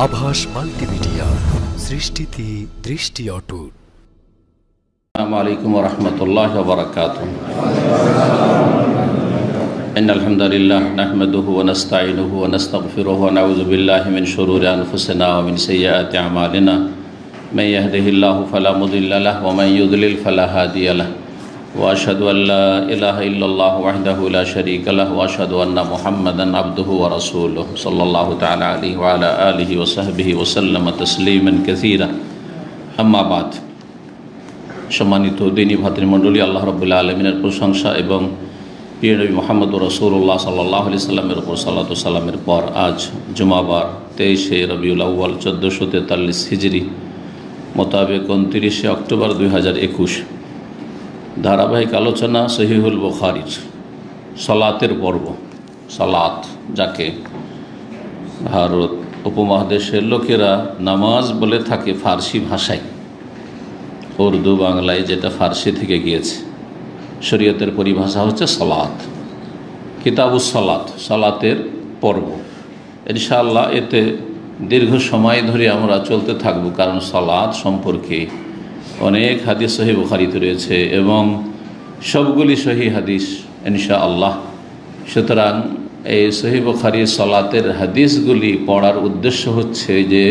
আভাস মাল্টিমিডিয়া, সৃষ্টিতে দৃষ্টি অটুট। আসসালামু আলাইকুম ওয়া রাহমাতুল্লাহি ওয়া বারাকাতুহু। ইন্নাল হামদালিল্লাহ নাহমাদুহু ওয়া নাস্তাঈনুহু ওয়া নাস্তাগফিরুহু ওয়া নাউযু বিল্লাহি মিন শুরুরি আনফুসিনা ওয়া মিন সাইয়্যাতি আমালিনা। মান ইয়াহদিহিল্লাহু ফালা মুদিল্লা লাহু ওয়া মান ইউদ্লিল ফালা হাদিয়া লাহু। ওয়া আশহাদু আল লা ইলাহা ইল্লাল্লাহু ওয়াহদাহু লা শারীকা লাহু ওয়া আশহাদু আন্না মুহাম্মাদান আবদুহু ওয়া রাসূলুহু সাল্লাল্লাহু তাআলা আলাইহি ওয়া আলা আলিহি ওয়া সাহবিহি ওয়া সাল্লামা তাসলিমান কাসীরা। আম্মা বাদ। সম্মানিত দিনী ভাতৃমণ্ডলী, আল্লাহ রাব্বুল আলামিনের প্রশংসা এবং প্রিয় নবী মুহাম্মদুর রাসূলুল্লাহ সাল্লাল্লাহু আলাইহি সাল্লামের উপর সালাতু সালামের পর আজ জুমাবার 23শে রবিউল আউয়াল 1443 হিজরি মোতাবেক 29শে অক্টোবর 2021 ধারাবাহিক আলোচনা সহিহুল বুখারীর সালাতের পর্ব। সালাত যাকে ভারত উপমহাদেশের লোকেরা নামাজ বলে থাকে ফার্সি ভাষায়, উর্দু বাংলায় যেটা ফার্সি থেকে গিয়েছে, শরীয়তের পরিভাষা হচ্ছে সালাত। কিতাবুস সালাত, সালাতের পর্ব। ইনশাআল্লাহ এতে দীর্ঘ সময় ধরে আমরা চলতে থাকব, কারণ সালাত সম্পর্কে অনেক হাদিস সহিহ বুখারীতে রয়েছে এবং সবগুলি সহিহ হাদিস ইনশাআল্লাহ। সুতরাং এই সহিহ বুখারীর সালাতের হাদিসগুলি পড়ার উদ্দেশ্য হচ্ছে যে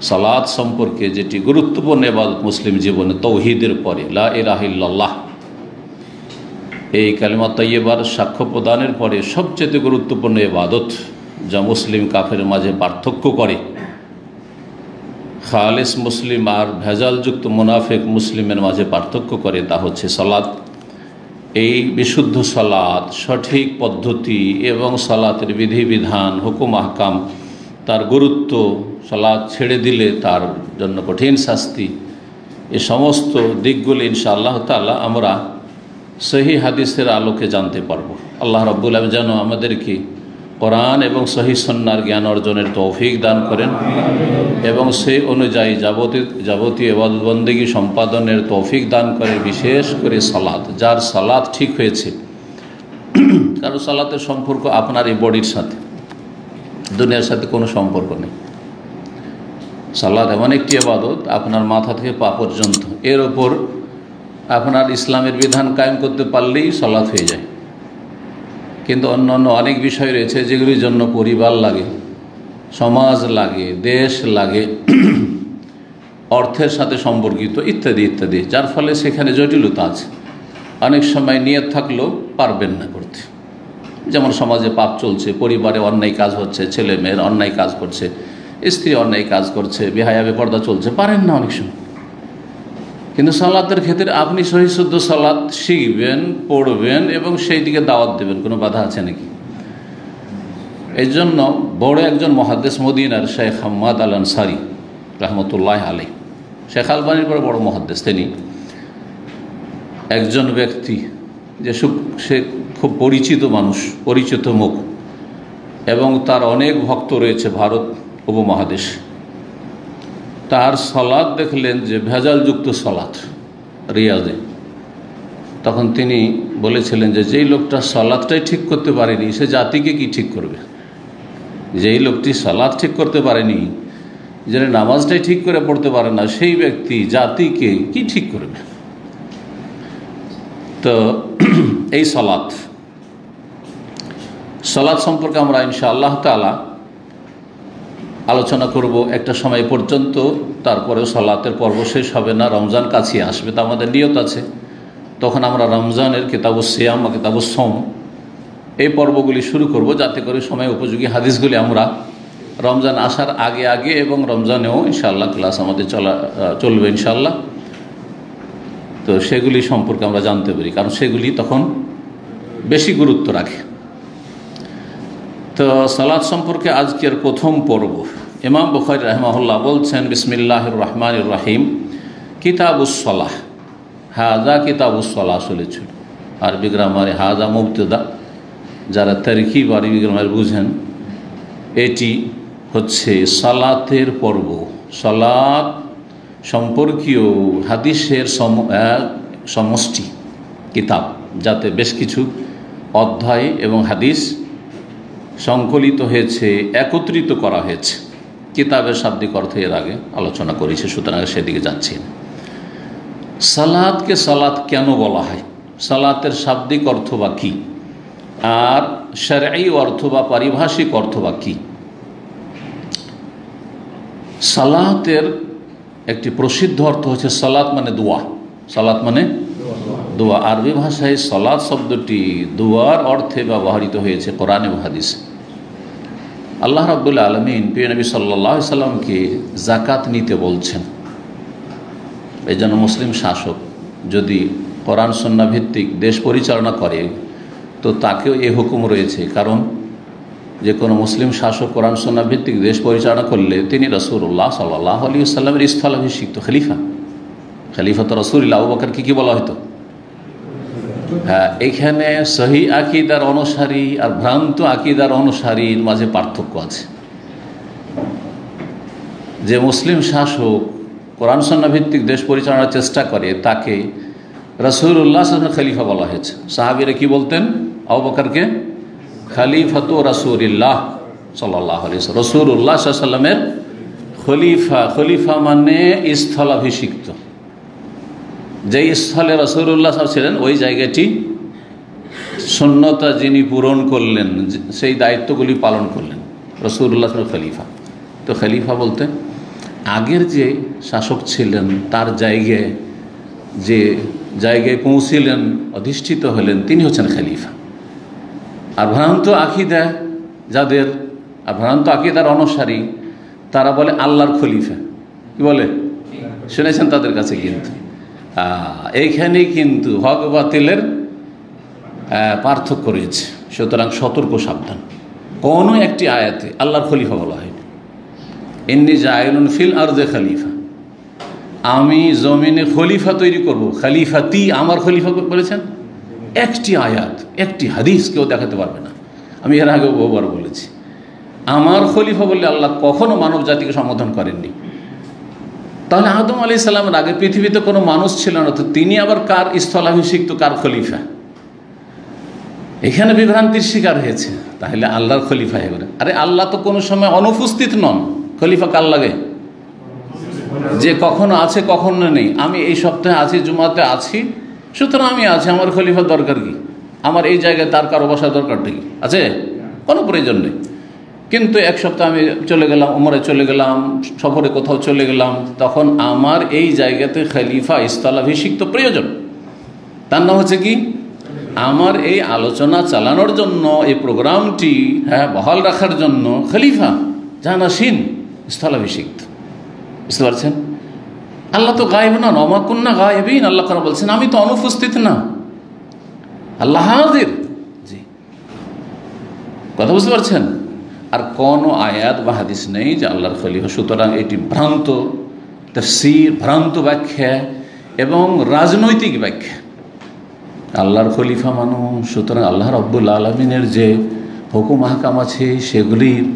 সালাত সম্পর্কে যেটি গুরুত্বপূর্ণ ইবাদত মুসলিম জীবনে তাওহীদের পরে লা ইলাহা ইল্লাল্লাহ, এই কালিমা তাইয়্যিবার সাক্ষ্য প্রদানের পরে সবচেয়ে গুরুত্বপূর্ণ ইবাদত, যা মুসলিম কাফের মাঝে পার্থক্য করে খালিস মুসলিম আর ভেজালযুক্ত মুনাফিক মুসলিমের মাঝে পার্থক্য করে, তা হচ্ছে সালাত। এই বিশুদ্ধ সালাত, সঠিক পদ্ধতি এবং সালাতের বিধিবিধান, হুকুম আহকাম, তার গুরুত্ব, সালাত ছেড়ে দিলে তার জন্য কঠিন শাস্তি, এ সমস্ত দিকগুলি ইনশাআল্লাহ তাআলা আমরা সহিহ হাদিসের আলোকে জানতে পারব। আল্লাহ রাব্বুল আলামিন যেন আমাদেরকে কোরআন এবং সহিহ সুন্নাহর জ্ঞান অর্জনের তৌফিক দান করেন এবং সেই অনুযায়ী যাবতীয় ইবাদত বন্দেগী সম্পাদনের তৌফিক দান করেন। বিশেষ করে সালাত, যার সালাত ঠিক হয়েছে, কারণ সালাতের সম্পর্ক আপনার এই বডির সাথে, দুনিয়ার সাথে কোনো সম্পর্ক নেই। সালাত এমন একটি ইবাদত, আপনার মাথা থেকে পা পর্যন্ত এর ওপর আপনার ইসলামের বিধান কায়েম করতে পারলেই সালাত হয়ে যায়। কিন্তু অন্যান্য অনেক বিষয় রয়েছে যেগুলির জন্য পরিবার লাগে, সমাজ লাগে, দেশ লাগে, অর্থের সাথে সম্পর্কিত ইত্যাদি ইত্যাদি, যার ফলে সেখানে জটিলতা আছে। অনেক সময় নিয়ত থাকলেও পারবেন না করতে। যেমন সমাজে পাপ চলছে, পরিবারে অন্যায় কাজ হচ্ছে, ছেলে মেয়ের অন্যায় কাজ করছে, স্ত্রী অন্যায় কাজ করছে, বেহায়া বেপর্দা চলছে, পারেন না অনেক সময়। কিন্তু সালাতের ক্ষেত্রে আপনি সহি শুদ্ধ সালাত শিখবেন, পড়বেন এবং সেই দিকে দাওয়াত দেবেন, কোনো বাধা আছে নাকি? এই জন্য বড় একজন মুহাদ্দিস মদিনার শেখ হাম্মাদ আল আনসারী রাহমাতুল্লাহ আলাইহি, শেখ আলবানীর পরে বড় মুহাদ্দিস, তিনি একজন ব্যক্তি যে সে খুব পরিচিত মানুষ, পরিচিত মুখ, এবং তার অনেক ভক্ত রয়েছে ভারত উপমহাদেশ। তার সালাত দেখলেন যে ভেজালযুক্ত সালাত রিয়াজে, তখন তিনি বলেছিলেন যে যেই লোকটা সালাতটাই ঠিক করতে পারেনি, সে জাতিকে কি ঠিক করবে? যেই লোকটি সালাত ঠিক করতে পারেনি, যে নামাজটাই ঠিক করে পড়তে পারে না, সেই ব্যক্তি জাতিকে কি ঠিক করবে? তো এই সালাত সম্পর্কে আমরা ইনশাআল্লাহ তাআলা আলোচনা করব একটা সময় পর্যন্ত। তারপরেও সালাতের পর্ব শেষ হবে না, রমজান কাছে আসবে, তা আমাদের নিয়ত আছে। তখন আমরা রমজানের কিতাবুস সিয়াম বা কিতাবুস সওম এই পর্বগুলি শুরু করব, যাতে করে সময় উপযোগী হাদিসগুলি আমরা রমজান আসার আগে আগে এবং রমজানেও ইনশাআল্লাহ ক্লাস আমাদের চলবে ইনশাআল্লাহ। তো সেগুলি সম্পর্কে আমরা জানতে পারি, কারণ সেগুলি তখন বেশি গুরুত্ব রাখে। তো সালাত সম্পর্কে আজকের প্রথম পর্ব। ইমাম বুখারী রাহিমাহুল্লাহ বলছেন, বিসমিল্লাহির রহমানির রহিম, কিতাবুস সালাহ। হাজা কিতাবুস সালাহ আসলে ছিল আরবি গ্রামারে হাজা মুবতাদা, যারা তারকিব আরবি গ্রামার বুঝেন, এটি হচ্ছে সালাতের পর্ব। সালাত সম্পর্কীয় হাদিসের সমষ্টি কিতাব, যাতে বেশ কিছু অধ্যায় এবং হাদিস সংকলিত হয়েছে, একত্রিত করা হয়েছে। কিতাবের শাব্দিক অর্থ এর আগে আলোচনা করেছি, সুতরাং সেদিকে যাচ্ছি না। সালাতকে সালাত কেন বলা হয়, সালাতের শাব্দিক অর্থ বা কী, আর শরঈ অর্থ বা পারিভাষিক অর্থ বা কী। সালাতের একটি প্রসিদ্ধ অর্থ হচ্ছে সালাত মানে দোয়া। সালাত মানে দোয়া। আরবি ভাষায় সালাত শব্দটি দোয়ার অর্থে ব্যবহৃত হয়েছে কোরআন এবং হাদিসে। আল্লাহ রাব্বুল আলামিন প্রিয় নবী সাল্লাল্লাহু আলাইহি সাল্লামকে যাকাত নিতে বলছেন। এই জন্য মুসলিম শাসক যদি কোরআন সুন্নাহ ভিত্তিক দেশ পরিচালনা করে তো তাকেও এই হুকুম রয়েছে, কারণ যে কোনো মুসলিম শাসক কোরআন সুন্নাহ ভিত্তিক দেশ পরিচালনা করলে তিনি রাসূলুল্লাহ সাল্লাল্লাহু আলাইহি সাল্লামের স্থলাভিষিক্ত খলিফা। খলিফাত রাসূলুল্লাহ আবু বকরকে কি বলা হতো? হ্যাঁ, এখানে সহি আকীদার অনুসারী আর ভ্রান্ত আকীদার অনুসারীর মাঝে পার্থক্য আছে। যে মুসলিম শাসক কোরআন সুন্নাহ ভিত্তিক দেশ পরিচালনার চেষ্টা করে তাকে রাসূলুল্লাহ সাল্লাল্লাহু আলাইহি ওয়াসাল্লাম খলিফা বলা হয়েছে। সাহাবীরা কি বলতেন আবু বকরকে? খলিফাতু রাসূলিল্লাহ সাল্লাল্লাহু আলাইহি ওয়াসাল্লাম, রাসূলুল্লাহ সাল্লাল্লাহু আলাইহি ওয়াসাল্লামের খলিফা। খলিফা মানে স্থলাভিষিক্ত। যেই স্থলে রাসূলুল্লাহ সাল্লাল্লাহু আলাইহি ওয়াসাল্লাম ছিলেন ওই জায়গাটি সুন্নতা যিনি পূরণ করলেন, সেই দায়িত্বগুলি পালন করলেন, রাসূলুল্লাহ সাল্লাল্লাহু আলাইহি ওয়াসাল্লাম খলিফা। তো খলিফা বলতে আগের যে শাসক ছিলেন তার জায়গায় যে জায়গায় পৌঁছিলেন, অধিষ্ঠিত হলেন, তিনি হচ্ছেন খলিফা। আর ভ্রান্ত আকীদা যাদের, আর ভ্রান্ত আকীদার অনুসারী তারা বলে আল্লাহর খলিফা। কি বলে শুনেছেন তাদের কাছে? কিন্তু এইখানেই কিন্তু হক বাতিলের পার্থক্য রয়েছে। সুতরাং সতর্ক সাবধান। কোনো একটি আয়াতে আল্লাহর খলিফা বলা হয়নি। ইন্নী জাইলুন ফিল আরদে খলিফা, আমি জমিনে খলিফা তৈরি করব। খলিফাতি, আমার খলিফা বলেছেন? একটি আয়াত, একটি হাদিস কেউ দেখাতে পারবে না। আমি এর আগে বহুবার বলেছি, আমার খলিফা বললে আল্লাহ কখনো মানব জাতিকে সম্বোধন করেননি। তাহলে আদম আলাইহিস সালামের আগে পৃথিবীতে কোনো মানুষ ছিল না, তো তিনি আবার কার স্থলাভিষিক্ত, কার খলিফা? এখানে বিভ্রান্তির শিকার হয়েছে। তাহলে আল্লাহর খলিফা হয়ে গেলেন। আরে আল্লাহ তো কোনো সময় অনুপস্থিত নন, খলিফা কার লাগে? যে কখনো আছে কখনো নেই। আমি এই সপ্তাহে আছি, জুমাতে আছি, সুতরাং আমি আছি, আমার খলিফার দরকার কি? আমার এই জায়গায় তার কারো বসার দরকার কি আছে? কোনো প্রয়োজন নেই। কিন্তু এক সপ্তাহ আমি চলে গেলাম, উমরে চলে গেলাম, সফরে কোথাও চলে গেলাম, তখন আমার এই জায়গাতে খলিফা স্থলাভিষিক্ত প্রয়োজন। তার নাম হচ্ছে কি? আমার এই আলোচনা চালানোর জন্য, এই প্রোগ্রামটি বহাল রাখার জন্য খলিফা জানাসীন স্থলাভিষিক্ত। বুঝতে পারছেন? আল্লাহ তো গায়েব নন, ওমা কুন্না গায়েবিন। আল্লাহ তাআলা বলছেন আমি তো অনুপস্থিত না, আল্লাহ হাজির। জি, কথা বুঝতে পারছেন? আর কোনো আয়াত বা হাদিস নেই যে আল্লাহর খলিফা। সুতরাং এটি ভ্রান্ত তাফসীর, ভ্রান্ত ব্যাখ্যা এবং রাজনৈতিক ব্যাখ্যা। আল্লাহর খলিফা মানুষ, সুতরাং আল্লাহ রাব্বুল আলামিনের যে হুকুম আহকাম আছে সেগুলির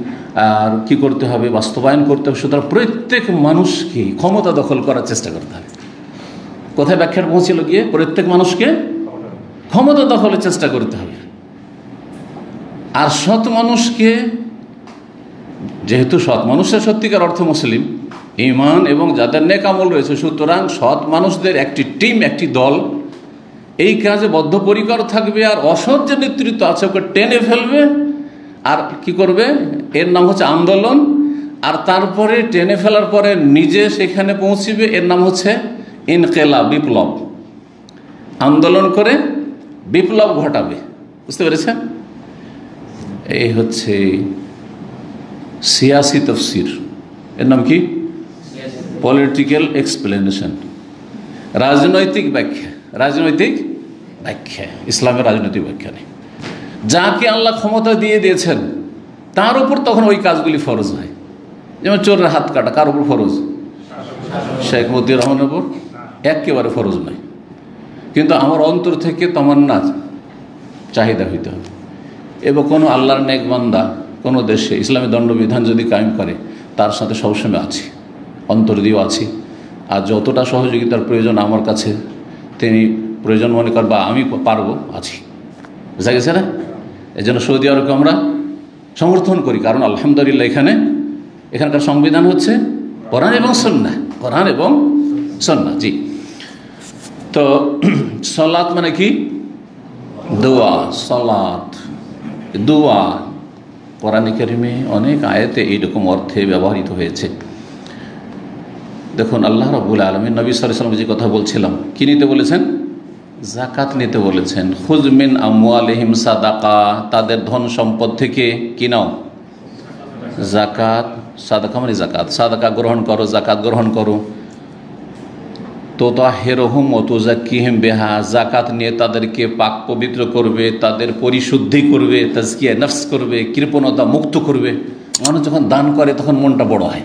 আর কি করতে হবে? বাস্তবায়ন করতে হবে। সুতরাং প্রত্যেক মানুষকে ক্ষমতা দখল করার চেষ্টা করতে হবে। কোথায় ব্যাখ্যার পৌঁছিল গিয়ে? প্রত্যেক মানুষকে ক্ষমতা দখলের চেষ্টা করতে হবে। আর সৎ মানুষকে, যেহেতু সৎ মানুষের সত্যিকার অর্থ মুসলিম, ঈমান এবং যাদের নেক আমল রয়েছে, সুতরাং সৎ মানুষদের একটি টিম, একটি দল এই কাজে বদ্ধপরিকর থাকবে। আর অসৎ যে নেতৃত্ব আছে ওকে টেনে ফেলবে। আর কি করবে? এর নাম হচ্ছে আন্দোলন। আর তারপরে টেনে ফেলার পরে নিজে সেখানে পৌঁছিবে, এর নাম হচ্ছে ইনকিলাব, বিপ্লব। আন্দোলন করে বিপ্লব ঘটাবে। বুঝতে পেরেছেন? এই হচ্ছে সিয়াসি তাফসীর। এর নাম কি? পলিটিক্যাল এক্সপ্লেনেশন, রাজনৈতিক ব্যাখ্যা। রাজনৈতিক ব্যাখ্যা, ইসলামের রাজনৈতিক ব্যাখ্যা নেই। যাকে আল্লাহ ক্ষমতা দিয়ে দিয়েছেন তার উপর তখন ওই কাজগুলি ফরজ হয়। যেমন চোরের হাত কাটা কার উপর ফরজ? শেখ মতিউর রহমানের উপর একেবারে ফরজ নয়। কিন্তু আমার অন্তর থেকে তামান্না, চাহিদা হইতে হবে। এবং কোনো আল্লাহর নেক বান্দা কোনো দেশে ইসলামী দণ্ডবিধান যদি কায়েম করে তার সাথে সবসময় আছি, অন্তর দিয়েও আছি। আর যতটা সহযোগিতার প্রয়োজন আমার কাছে তিনি প্রয়োজন মনে করেন বা আমি পারবো, আছি। বুঝা গেছে না? এই জন্য সৌদি আরবকে আমরা সমর্থন করি, কারণ আলহামদুলিল্লাহ এখানে এখানকার সংবিধান হচ্ছে কোরআন এবং সুন্নাহ, কোরআন এবং সুন্নাহ। জি, তো সালাত মানে কি? দোয়া। সালাত দোয়া কোরআনে কারিমে অনেক আয়াতে এইরকম অর্থে ব্যবহৃত হয়েছে। দেখুন আল্লাহ রাব্বুল আলামিন নবী সাল্লাল্লাহু আলাইহি ওয়াসাল্লাম যে কথা বলছিলাম, কি নিতে বলেছেন? যাকাত নিতে বলেছেন। খুয মিন আমওয়ালিহিম সাদাকা, তাদের ধন সম্পদ থেকে কি নাও? যাকাত। সাদাকা মানে যাকাত, সাদাকা গ্রহণ করো, যাকাত গ্রহণ করো। তুতাহিরুহুম ওয়া তুযাক্কিহিম বিহা, যাকাত নিয়ে তাদেরকে পাক পবিত্র করবে, তাদের পরিশুদ্ধি করবে, তাজকিয়া নফস করবে, কৃপণতা মুক্ত করবে। মানুষ যখন দান করে তখন মনটা বড় হয়,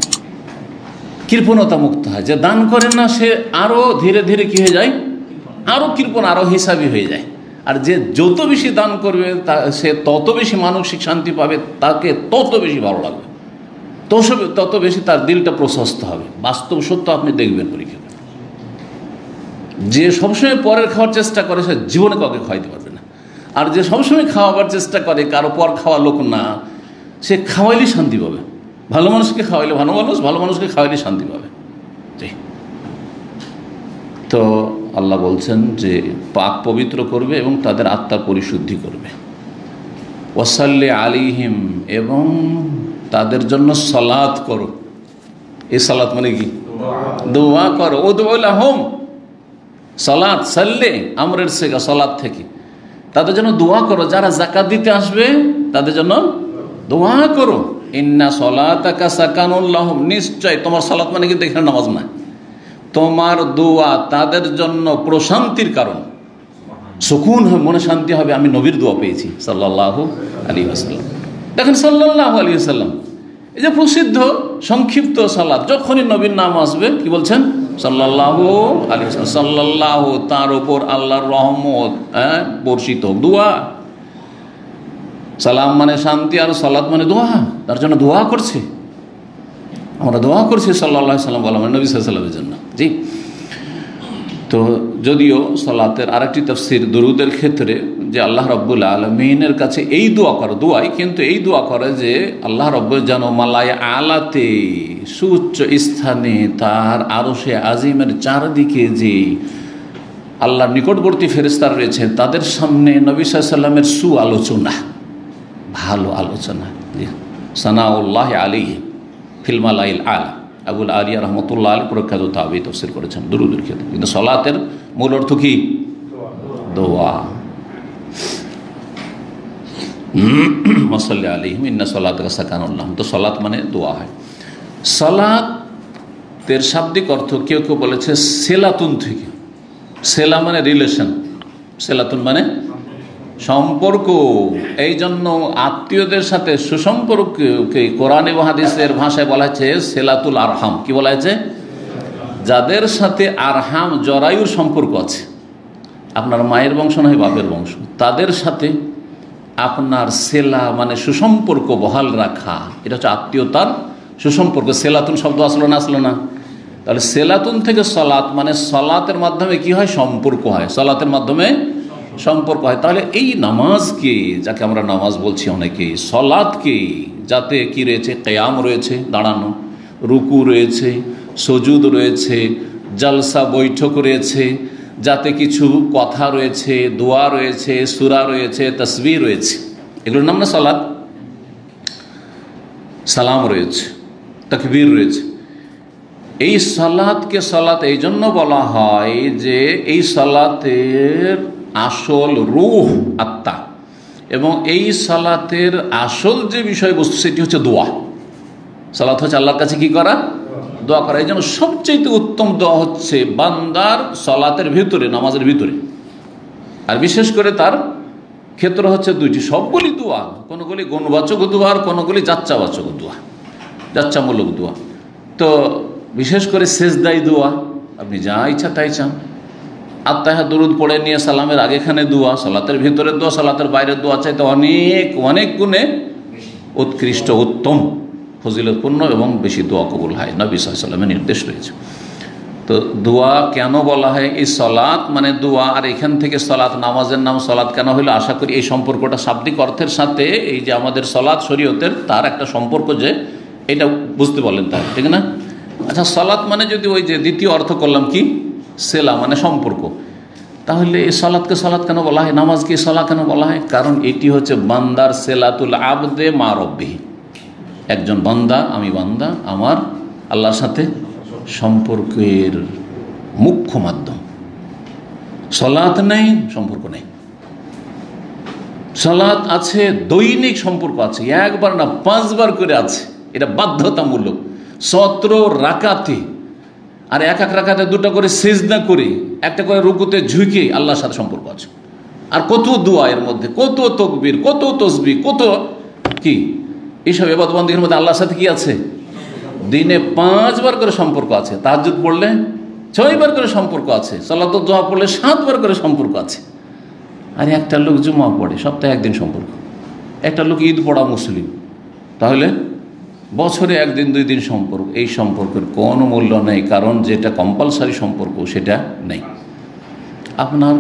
কৃপণতা মুক্ত হয়। যে দান করে না সে আরও ধীরে ধীরে কী হয়ে যায়? আরও কৃপণ, আরও হিসাবি হয়ে যায়। আর যে যত বেশি দান করবে সে তত বেশি মানসিক শান্তি পাবে, তাকে তত বেশি ভালো লাগবে, তত বেশি তার দিলটা প্রশস্ত হবে। বাস্তব সত্য আপনি দেখবেন পরীক্ষা। যে সবসময় পরের খাওয়ার চেষ্টা করে সে জীবনে কাউকে খাওয়াইতে পারবে না। আর যে সবসময় খাওয়াবার চেষ্টা করে, কারো পর খাওয়া লোক না, সে খাওয়াইলেই শান্তি পাবে। ভালো মানুষকে খাওয়াইলে ভালো মানুষ, ভালো মানুষকে খাওয়াইলে শান্তি পাবে। তো আল্লাহ বলছেন যে পাক পবিত্র করবে এবং তাদের আত্মার পরিশুদ্ধি করবে। ওয়াসাল্লি আলাইহিম, এবং তাদের জন্য সালাত করো। এই সালাত মানে কি? দোয়া করো। উদউ লাহুম, সালাত সাল্লে আমরের সেগা সালাত থেকে, তাদের জন্য দোয়া করো। যারা যাকাত দিতে আসবে তাদের জন্য দোয়া করো। ইন্না সালাতাকা সাকানুল লাহুম, নিশ্চয় তোমার সালাত মানে কিন্তু এখানে নামাজ না, তোমার দোয়া তাদের জন্য প্রশান্তির কারণ, সুকুন হবে, মনে শান্তি হবে। আমি নবীর দোয়া পেয়েছি সাল্লাল্লাহু আলাইহি ওয়াসাল্লাম। দেখেন সাল্লাল্লাহু আলাইহি ওয়াসাল্লাম, এই যে প্রসিদ্ধ সংক্ষিপ্ত সালাত, যখনই নবীর নাম আসবে কি বলছেন? সাল্লাল্লাহু আলাইহি ওয়াসাল্লাম। সাল্লাল্লাহু, তার উপর আল্লাহর রহমত বর্ষিত। দোয়া, সালাম মানে শান্তি, আর সালাত মানে দোয়া। তার জন্য দোয়া করছে, আমরা দোয়া করছি সাল্লাল্লাহু আলাইহি ওয়াসাল্লাম বলা মানে নবী সাল্লাল্লাহু আলাইহি ওয়াসাল্লামের জন্য। জি, তো যদিও সালাতের আরেকটি তাফসীর দুরুদের ক্ষেত্রে যে আল্লাহ রাব্বুল আলামিনের কাছে এই দোয়া করে, দোয়াই কিন্তু এই দোয়া করে যে আল্লাহ রাব্বুল যেন মালায়ে আলাতে, সুউচ্চ স্থানে, তার আরশে আজিমের চারদিকে যে আল্লাহর নিকটবর্তী ফেরেশতারা রয়েছেন তাদের সামনে নবী সাল্লাল্লাহু আলাইহি ওয়াসাল্লামের সুআলোচনা, ভালো আলোচনা, সানাউল্লাহ আলাইহি ফিল মালাইল আলা। আবুল আলিয়া রহমতুল্লাহ আলী প্রখ্যাত তাবী তাফসীর করেছেন দুরূদের ক্ষেত্রে। কিন্তু সালাতের মূল অর্থ কি? দোয়া। ওয়াসাল্লি আলাইহিম ইন্না সালাতাকা সাকানুল লাহুম। তো সালাত মানে দোয়া হয়। সালাতের শাব্দিক অর্থ কেউ কেউ বলেছে সেলাতুন থেকে। সেলা মানে রিলেশন, সেলাতুন মানে সম্পর্ক। এই জন্য আত্মীয়দের সাথে সুসম্পর্ককে কোরআন এবং হাদিসের ভাষায় বলা হয়েছে সেলাতুল আরহাম। কি বলা হয়েছে? যাদের সাথে আরহাম, জরায়ুর সম্পর্ক আছে, আপনার মায়ের বংশ নয় বাপের বংশ, তাদের সাথে আপনার সেলা মানে সুসম্পর্ক বহাল রাখা, এটা হচ্ছে আত্মীয়তার সুসম্পর্ক। সেলাতুন শব্দ আসলো না? আসলো না? তাহলে সেলাতুন থেকে সালাত মানে সালাতের মাধ্যমে কি হয়? সম্পর্ক হয়, সালাতের মাধ্যমে সম্পর্ক হয়। তাহলে এই নামাজকে, যাকে আমরা নামাজ বলছি অনেকে, সালাতকে, যাতে কি রয়েছে? কিয়াম রয়েছে, দাঁড়ানো, রুকু রয়েছে, সুজুদ রয়েছে, জালসা বৈঠক রয়েছে, যাতে কিছু কথা রয়েছে, দোয়া রয়েছে, সূরা রয়েছে, তাসবিহ রয়েছে, এগুলোর নাম না সালাত। সালাম রয়েছে, তাকবীর রয়েছে। এই সালাতকে সালাত এই জন্য বলা হয় যে এই সালাতের আসল রূহ আত্মা, এবং এই সালাতের আসল যে বিষয়বস্তু সেটি হচ্ছে দোয়া। সালাত হচ্ছে আল্লাহর কাছে কি করা? দোয়া করা। এই জন্য সবচেয়ে উত্তম দোয়া হচ্ছে বান্দার সালাতের ভিতরে, নামাজের ভিতরে, আর বিশেষ করে তার ক্ষেত্র হচ্ছে দুইটি। সবগুলি দোয়া, কোনোগুলি গুণবাচক দোয়া আর কোনোগুলি যাচ্চাবাচক দোয়া, যাচ্চামূলক দোয়া। তো বিশেষ করে সেজদাই দোয়া, আপনি যা ইচ্ছা তাই চান। আত্মাহা দরুদ পড়ে নিয়ে সালামের আগেখানে দোয়া, সালাতের ভিতরে দোয়া, সালাতের বাইরের দোয়া চাইতে অনেক অনেক গুণে উৎকৃষ্ট, উত্তম, ফজিলতপূর্ণ এবং বেশি দোয়া কবুল হয়। নবী সাল্লাল্লাহু আলাইহি ওয়াসাল্লামের নির্দেশ রয়েছে। তো দোয়া কেন বলা হয়? এই সালাত মানে দোয়া, আর এখান থেকে সালাত, নামাজের নাম সালাত কেন হলো? আশা করি এই সম্পর্কটা শাব্দিক অর্থের সাথে এই যে আমাদের সালাত শরীয়তের, তার একটা সম্পর্ক যে এটা বুঝতে বলেন তাহলে, ঠিক না? আচ্ছা, সালাত মানে যদি ওই যে দ্বিতীয় অর্থ করলাম কি, সেলা মানে সম্পর্ক, তাহলে এই সালাতকে সালাত কেন বলা হয়, নামাজকে সালাত কেন বলা হয়? কারণ এটি হচ্ছে বান্দার সেলাতুল আবদে মা রব্বিহি। একজন বান্দা, আমি বান্দা, আমার আল্লাহর সাথে সম্পর্কের মুখ্য মাধ্যম। সালাত নেই, সম্পর্ক নেই। সালাত আছে, দৈনিক সম্পর্ক আছে, একবার না 5 বার করে আছে, এটা বাধ্যতামূলক। 17 রাকাতে, আর এক রাকাতে 2টা করে সিজদা করে, একটা করে রুকুতে ঝুঁকে আল্লাহর সাথে সম্পর্ক আছে। আর কত দোয়া এর মধ্যে, কত তাকবীর, কত তাসবিহ, কত কি এইসব ইবাদত বন্দেগীর মধ্যে আল্লাহর সাথে কি আছে? দিনে 5 বার করে সম্পর্ক আছে, তাহাজ্জুদ পড়লে 6 বার করে সম্পর্ক আছে, সালাতুদ দুহা পড়লে 7 বার করে সম্পর্ক আছে। আর একটা লোক জুমা পড়ে, সপ্তাহে 1 দিন সম্পর্ক। একটা লোক ঈদ পড়া মুসলিম, তাহলে বছরে 1 দিন 2 দিন সম্পর্ক। এই সম্পর্কের কোনো মূল্য নেই, কারণ যেটা কম্পালসারি সম্পর্ক সেটা নেই। আপনার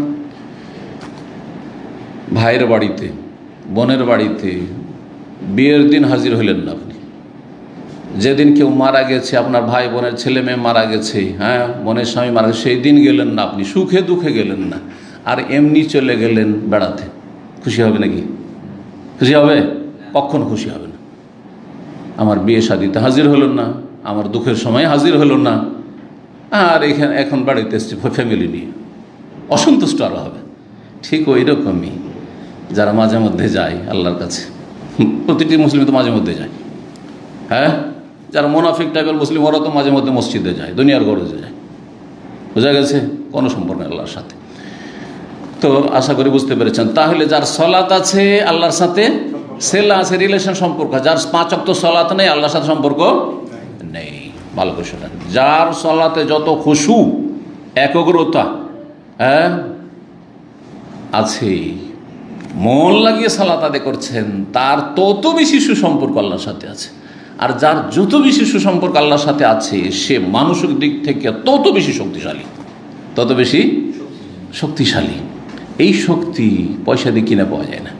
ভাইয়ের বাড়িতে, বোনের বাড়িতে বিয়ের দিন হাজির হলেন না আপনি, যেদিন কেউ মারা গেছে, আপনার ভাই বোনের ছেলে মেয়ে মারা গেছে, হ্যাঁ, বোনের স্বামী মারা গেছে, সেই দিন গেলেন না আপনি, সুখে দুঃখে গেলেন না, আর এমনি চলে গেলেন বেড়াতে, খুশি হবে নাকি? খুশি হবে? কখন খুশি হবে না। আমার বিয়ে শাদিতে হাজির হলেন না, আমার দুঃখের সময় হাজির হলেন না, আর এখন বাড়িতে এসছি ফ্যামিলি নিয়ে, অসন্তুষ্ট আরও হবে। ঠিক ওই রকমই যারা মাঝে মধ্যে যায় আল্লাহর কাছে, প্রতিটি মুসলিম তো মাঝে মধ্যে যায়, হ্যাঁ, যারা মোনাফিক টাইপের মুসলিম ওরা তো মাঝে মধ্যে মসজিদে যায়, দুনিয়ার গরজে যায়, বোঝা গেছে? কোনো সম্পর্ক নেই আল্লাহর সাথে। তো আশা করি বুঝতে পেরেছেন। তাহলে যার সালাত আছে আল্লাহর সাথে সেলা আছে, রিলেশন সম্পর্ক। যার 5 ওয়াক্ত সালাত নেই, আল্লাহর সাথে সম্পর্ক নেই। ভালো করে শোনেন, যার সালাতে যত খুশু, একগ্রতা আছে, মন লাগিয়ে সালাত আদায় করছেন, তার তত বেশি সুসম্পর্ক আল্লাহর সাথে আছে। আর যার যত বেশি সুসম্পর্ক আল্লাহর সাথে আছে, সে মানসিক দিক থেকে তত বেশি শক্তিশালী, তত বেশি শক্তিশালী। এই শক্তি পয়সা দিয়ে কিনে পাওয়া যায় না।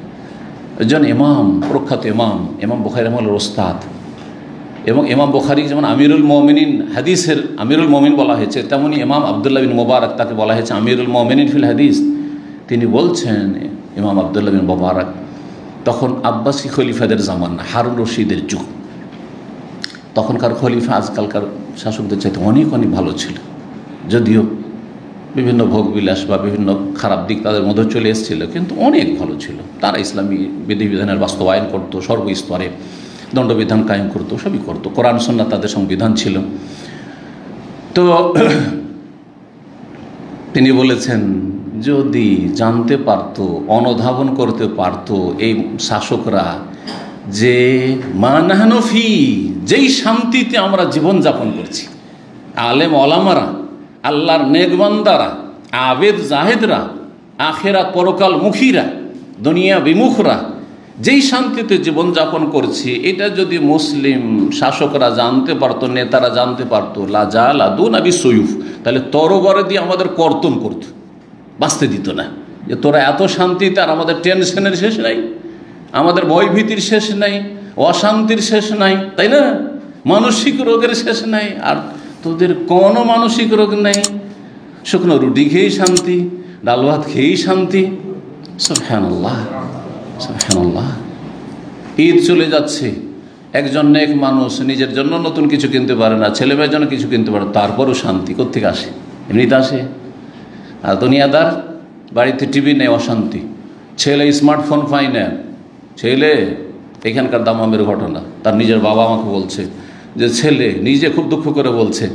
একজন ইমাম, প্রখ্যাত ইমাম বুখারী রহমাহুল্লাহর ওস্তাদ, এবং ইমাম বুখারী যেমন আমিরুল মুমিনিন, হাদিসের আমিরুল মুমিন বলা হয়েছে, তেমনি ইমাম আবদুল্লাহ বিন মুবারক, তাকে বলা হয়েছে আমিরুল মুমিনিন ফিল হাদিস। তিনি বলছেন, ইমাম আবদুল্লাহ বিন মুবারক, তখন আব্বাসী খলিফাদের জামানা, হারুন রশিদের যুগ। তখনকার খলিফা আজকালকার শাসকদের চাইতে অনেক অনেক ভালো ছিল, যদিও বিভিন্ন ভোগবিলাস বা বিভিন্ন খারাপ দিক তাদের মধ্যে চলে এসেছিল, কিন্তু অনেক ভালো ছিল। তারা ইসলামী বিধিবিধানের বাস্তবায়ন করতো, সর্বস্তরে দণ্ডবিধান কায়েম করতো, সবই করতো, কোরআন সুন্নাহ তাদের সংবিধান ছিল। তো তিনি বলেছেন, যদি জানতে পারতো, অনুধাবন করতে পারতো এই শাসকরা যে মানহানফি, যেই শান্তিতে আমরা জীবনযাপন করছি, আলেম ওলামারা, আল্লাহর নেকবান্দারা, আবেদ জাহেদরা, আখেরাত পরকাল মুখীরা, দুনিয়া বিমুখরা যেই শান্তিতে জীবনযাপন করছি, এটা যদি মুসলিম শাসকরা জানতে পারতো, নেতারা জানতে পারতো, লাজালাদুনা বিসয়ুফ, তাহলে তরবারি দিয়ে আমাদের কর্তন করতো, বাঁচতে দিত না। যে তোরা এত শান্তিতে, আর আমাদের টেনশনের শেষ নাই, আমাদের ভয়ভীতির শেষ নাই, অশান্তির শেষ নাই, তাই না? মানসিক রোগের শেষ নাই, আর তোদের কোনো মানসিক রোগ নেই, শুকনো রুটি খেয়েই শান্তি, ডাল ভাত খেয়েই শান্তি। সুবহানাল্লাহ, সুবহানাল্লাহ। ঈদ চলে যাচ্ছে, একজন নেক মানুষ নিজের জন্য নতুন কিছু কিনতে পারে না, ছেলে মেয়ের জন্য কিছু কিনতে পারে, তারপরও শান্তি কোত্থেকে আসে? এমনিতে আসে। আর দুনিয়াদার বাড়িতে টিভি নেই, অশান্তি, ছেলে স্মার্টফোন পায় না, ছেলে, এখানকার দামামের ঘটনা, তার নিজের বাবা আমাকে বলছে যে ছেলে নিজে খুব দুঃখ করে বলছে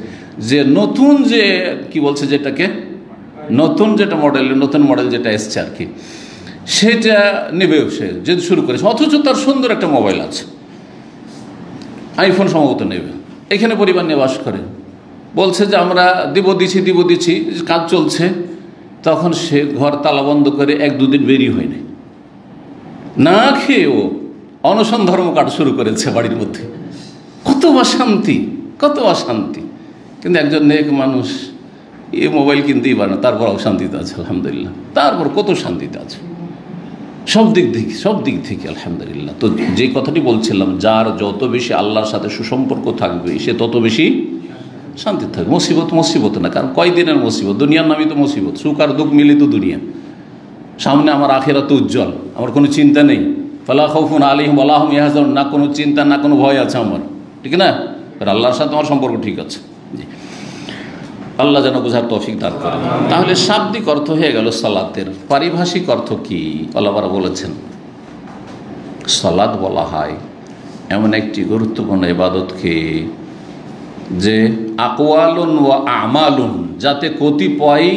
যে নতুন যে কি বলছে, যেটাকে নতুন যেটা নতুন মডেল যেটা এসছে আর কি, সেটা নেবে সে যেতে শুরু করেছে, অথচ তার সুন্দর একটা মোবাইল আছে, আইফোন সম্ভবত নেবে। এখানে পরিবার নিয়ে বাস করে, বলছে যে আমরা দিব দিচ্ছি, কাজ চলছে। তখন সে ঘর তালা বন্ধ করে 1-2 দিন বেরিয়ে হয়নি, না খেয়ে ও অনশন ধর্মকাট শুরু করেছে বাড়ির মধ্যে। কত অশান্তি, কত অশান্তি। কিন্তু একজন নেক মানুষ এই মোবাইল কিনতেই পারে না, তারপর অশান্তিতে আছে, আলহামদুলিল্লাহ, তারপর কত শান্তিতে আছে। সব দিক থেকে আলহামদুলিল্লাহ। তো যে কথাটি বলছিলাম, যার যত বেশি আল্লাহর সাথে সুসম্পর্ক থাকবে সে তত বেশি শান্তি থাকবে। মুসিবত না, কারণ কয়দিনের মুসিবত, দুনিয়ার নামই তো মুসিবত, সুখ আর দুঃখ মিলিত দুনিয়া। সামনে আমার আখিরাত উজ্জ্বল, আমার কোনো চিন্তা নেই। ফালা খাউফুন আলাইহিম ওয়া লা হুম ইয়াহজানুন, না কোনো চিন্তা না কোনো ভয় আছে আমার, ঠিক না? আল্লাহর সাথে আমার সম্পর্ক ঠিক আছে। আল্লাহ যেন বোঝার তৌফিক দান করেন। তাহলে শাব্দিক অর্থ হয়ে গেল সালাতের। পারিভাষিক অর্থ কি? ওলামারা বলেছেন সালাত বলা হয় এমন একটি গুরুত্বপূর্ণ ইবাদতকে যে আকওয়ালুন ওয়া আমালুন, যাতে কতিপয়